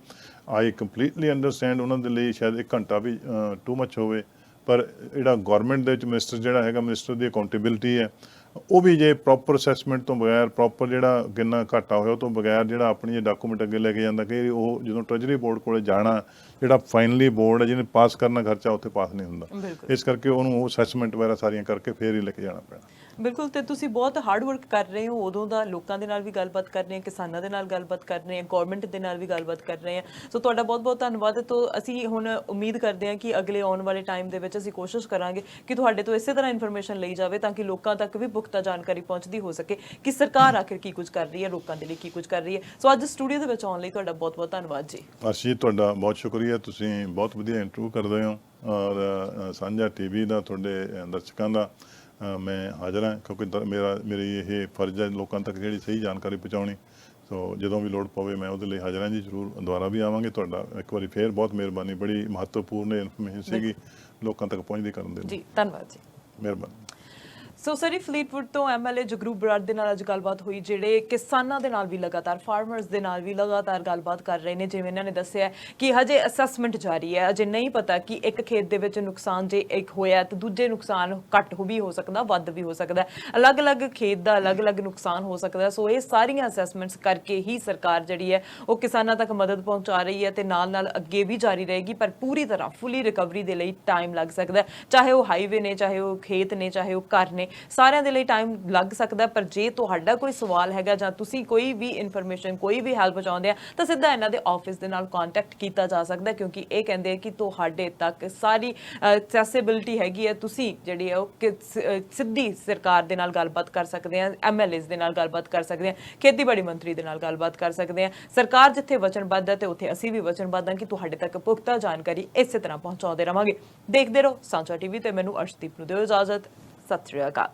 ਆਈ ਕੰਪਲੀਟਲੀ ਅੰਡਰਸਟੈਂਡ ਉਹਨਾਂ ਦੇ ਲਈ ਸ਼ਾਇਦ 1 ਘੰਟਾ ਵੀ ਟੂ ਮੱਚ ਹੋਵੇ, ਪਰ ਜਿਹੜਾ ਗਵਰਨਮੈਂਟ ਦੇ ਵਿੱਚ ਮਿਨਿਸਟਰ ਜਿਹੜਾ ਹੈਗਾ ਮਿਨਿਸਟਰ ਦੀ ਅਕਾਊਂਟੇਬਿਲਿਟੀ ਹੈ ਉਹ ਵੀ ਜੇ ਪ੍ਰੋਪਰ ਅਸੈਸਮੈਂਟ ਤੋਂ ਬਗੈਰ ਪ੍ਰੋਪਰ ਜਿਹੜਾ ਕਿੰਨਾ ਘਾਟਾ ਹੋਇਆ ਉਹ ਤੋਂ ਬਗੈਰ ਜਿਹੜਾ ਆਪਣੀ ਡਾਕੂਮੈਂਟ ਅੱਗੇ ਲੈ ਕੇ ਜਾਂਦਾ ਕਿ ਉਹ ਜਦੋਂ ਟ੍ਰੈਜਰੀ ਬੋਰਡ ਕੋਲੇ ਜਾਣਾ ਜਿਹੜਾ ਫਾਈਨਲੀ ਬੋਰਡ ਹੈ ਜਿਹਨੇ ਪਾਸ ਕਰਨਾ ਖਰਚਾ ਉੱਥੇ ਪਾਸ ਨਹੀਂ ਹੁੰਦਾ। ਇਸ ਕਰਕੇ ਉਹਨੂੰ ਉਹ ਅਸੈਸਮੈਂਟ ਵਗੈਰਾ ਸਾਰੀਆਂ ਕਰਕੇ ਫੇਰ ਹੀ ਲੈ ਕੇ ਜਾਣਾ ਪੈਣਾ। ਬਿਲਕੁਲ, ਤੇ ਤੁਸੀਂ ਬਹੁਤ ਹਾਰਡ ਵਰਕ ਕਰ ਰਹੇ ਹੋ, ਉਦੋਂ ਦਾ ਲੋਕਾਂ ਦੇ ਨਾਲ ਵੀ ਗੱਲਬਾਤ ਕਰ ਰਹੇ ਹੋ, ਕਿਸਾਨਾਂ ਦੇ ਨਾਲ ਗੱਲਬਾਤ ਕਰ ਰਹੇ ਹੋ, ਗਵਰਨਮੈਂਟ ਦੇ ਨਾਲ ਵੀ ਗੱਲਬਾਤ ਕਰ ਰਹੇ ਹਾਂ। ਸੋ ਤੁਹਾਡਾ ਬਹੁਤ ਬਹੁਤ ਧੰਨਵਾਦ। ਤੋਂ ਅਸੀਂ ਹੁਣ ਉਮੀਦ ਕਰਦੇ ਹਾਂ ਕਿ ਅਗਲੇ ਆਉਣ ਵਾਲੇ ਟਾਈਮ ਦੇ ਵਿੱਚ ਅਸੀਂ ਕੋਸ਼ਿਸ਼ ਕਰਾਂਗੇ ਕਿ ਤੁਹਾਡੇ ਤੋਂ ਇਸੇ ਤਰ੍ਹਾਂ ਇਨਫੋਰਮੇਸ਼ਨ ਲਈ ਜਾਵੇ ਤਾਂ ਕਿ ਲੋਕਾਂ ਤੱਕ ਵੀ ਪੁਖਤਾ ਜਾਣਕਾਰੀ ਪਹੁੰਚਦੀ ਹੋ ਸਕੇ ਕਿ ਸਰਕਾਰ ਆਖਿਰ ਕੀ ਕੁਝ ਕਰ ਰਹੀ ਹੈ, ਲੋਕਾਂ ਦੇ ਲਈ ਕੀ ਕੁਝ ਕਰ ਰਹੀ ਹੈ। ਸੋ ਅੱਜ ਸਟੂਡੀਓ ਦੇ ਵਿੱਚ ਆਉਣ ਲਈ ਤੁਹਾਡਾ ਬਹੁਤ ਬਹੁਤ ਧੰਨਵਾਦ ਜੀ। ਅਰਸ਼ੀ ਤੁਹਾਡਾ ਬਹੁਤ ਸ਼ੁਕਰੀਆ, ਤੁਸੀਂ ਬਹੁਤ ਵਧੀਆ ਇੰਟਰਵਿਊ ਕਰਦੇ ਹੋ ਔਰ ਸਾਂਝਾ ਟੀਵੀ ਦਾ ਤੁਹਾਡੇ ਦਰਸ਼ਕਾਂ ਦਾ ਮੈਂ ਹਾਜ਼ਰ ਹਾਂ ਕਿਉਂਕਿ ਮੇਰੀ ਇਹ ਫਰਜ਼ ਹੈ ਲੋਕਾਂ ਤੱਕ ਜਿਹੜੀ ਸਹੀ ਜਾਣਕਾਰੀ ਪਹੁੰਚਾਉਣੀ। ਸੋ ਜਦੋਂ ਵੀ ਲੋੜ ਪਵੇ ਮੈਂ ਉਹਦੇ ਲਈ ਹਾਜ਼ਰ ਹਾਂ ਜੀ, ਜ਼ਰੂਰ ਦੁਬਾਰਾ ਵੀ ਆਵਾਂਗੇ। ਤੁਹਾਡਾ ਇੱਕ ਵਾਰੀ ਫੇਰ ਬਹੁਤ ਮਿਹਰਬਾਨੀ, ਬੜੀ ਮਹੱਤਵਪੂਰਨ ਇਨਫੋਰਮੇਸ਼ਨ ਸੀਗੀ ਲੋਕਾਂ ਤੱਕ ਪਹੁੰਚਦੀ ਕਰਨ ਦੇ ਲਈ। ਜੀ ਧੰਨਵਾਦ ਜੀ, ਮਿਹਰਬਾਨੀ। ਸੋ ਸਰੀ ਫਲੀਟਵੁੱਡ ਤੋਂ ਐਮਐਲਏ ਜਗਰੂਪ ਬਰਾੜ ਦੇ ਨਾਲ ਅੱਜ ਗੱਲਬਾਤ ਹੋਈ, ਜਿਹੜੇ ਕਿਸਾਨਾਂ ਦੇ ਨਾਲ ਵੀ ਲਗਾਤਾਰ ਫਾਰਮਰਸ ਦੇ ਨਾਲ ਵੀ ਲਗਾਤਾਰ ਗੱਲਬਾਤ ਕਰ ਰਹੇ ਨੇ। ਜਿਵੇਂ ਇਹਨਾਂ ਨੇ ਦੱਸਿਆ ਕਿ ਹਜੇ ਅਸੈਸਮੈਂਟ ਜਾਰੀ ਹੈ, ਅਜੇ ਨਹੀਂ ਪਤਾ ਕਿ ਇੱਕ ਖੇਤ ਦੇ ਵਿੱਚ ਨੁਕਸਾਨ ਜੇ ਇੱਕ ਹੋਇਆ ਤਾਂ ਦੂਜੇ ਨੁਕਸਾਨ ਘੱਟ ਵੀ ਹੋ ਸਕਦਾ, ਵੱਧ ਵੀ ਹੋ ਸਕਦਾ, ਅਲੱਗ-ਅਲੱਗ ਖੇਤ ਦਾ ਅਲੱਗ-ਅਲੱਗ ਨੁਕਸਾਨ ਹੋ ਸਕਦਾ। ਸੋ ਇਹ ਸਾਰੀਆਂ ਅਸੈਸਮੈਂਟਸ ਕਰਕੇ ਹੀ ਸਰਕਾਰ ਜਿਹੜੀ ਹੈ ਉਹ ਕਿਸਾਨਾਂ ਤੱਕ ਮਦਦ ਪਹੁੰਚਾ ਰਹੀ ਹੈ ਤੇ ਨਾਲ-ਨਾਲ ਅੱਗੇ ਵੀ ਜਾਰੀ ਰਹੇਗੀ। ਪਰ ਪੂਰੀ ਤਰ੍ਹਾਂ ਫੁੱਲੀ ਰਿਕਵਰੀ ਦੇ ਲਈ ਟਾਈਮ ਲੱਗ ਸਕਦਾ, ਚਾਹੇ ਉਹ ਹਾਈਵੇ ਨੇ, ਚਾਹੇ ਉਹ ਖੇਤ ਨੇ, ਚਾਹੇ ਉਹ ਘਰ ਨੇ, ਸਾਰਿਆਂ ਦੇ ਲਈ ਟਾਈਮ ਲੱਗ ਸਕਦਾ। ਪਰ ਜੇ ਤੁਹਾਡਾ ਕੋਈ ਸਵਾਲ ਹੈਗਾ ਜਾਂ ਤੁਸੀਂ ਕੋਈ ਵੀ ਇਨਫੋਰਮੇਸ਼ਨ ਕੋਈ ਵੀ ਹੈਲਪ ਚਾਹੁੰਦੇ ਆ ਤਾਂ ਸਿੱਧਾ ਇਹਨਾਂ ਦੇ ਆਫਿਸ ਦੇ ਨਾਲ ਕੰਟੈਕਟ ਕੀਤਾ ਜਾ ਸਕਦਾ, ਕਿਉਂਕਿ ਇਹ ਕਹਿੰਦੇ ਆ ਕਿ ਤੁਹਾਡੇ ਤੱਕ ਸਾਰੀ ਐਕਸੈਸਿਬਿਲਿਟੀ ਹੈਗੀ ਹੈ। ਤੁਸੀਂ ਜਿਹੜੀ ਹੈ ਉਹ ਸਿੱਧੀ ਸਰਕਾਰ ਦੇ ਨਾਲ ਗੱਲਬਾਤ ਕਰ ਸਕਦੇ ਆ, ਐਮਐਲਏਸ ਦੇ ਨਾਲ ਗੱਲਬਾਤ ਕਰ ਸਕਦੇ ਆ, ਖੇਤੀਬਾੜੀ ਮੰਤਰੀ ਦੇ ਨਾਲ ਗੱਲਬਾਤ ਕਰ ਸਕਦੇ ਆ। ਸਰਕਾਰ ਜਿੱਥੇ ਵਚਨਬੱਧ ਹੈ ਤੇ ਉੱਥੇ ਅਸੀਂ ਵੀ ਵਚਨਬੱਧ ਹਾਂ ਕਿ ਤੁਹਾਡੇ ਤੱਕ ਪੁਖਤਾ ਜਾਣਕਾਰੀ ਇਸੇ ਤਰ੍ਹਾਂ ਪਹੁੰਚਾਉਂਦੇ ਰਵਾਂਗੇ। ਦੇਖਦੇ ਰਹੋ ਸਾਂਝਾ ਟੀਵੀ ਤੇ ਮੈਨੂੰ ਅਰਸ਼ਦੀਪ ਨੂੰ ਦਿਓ ਇਜਾਜ਼ਤ। ਸਤਿ ਸ਼੍ਰੀ ਅਕਾਲ।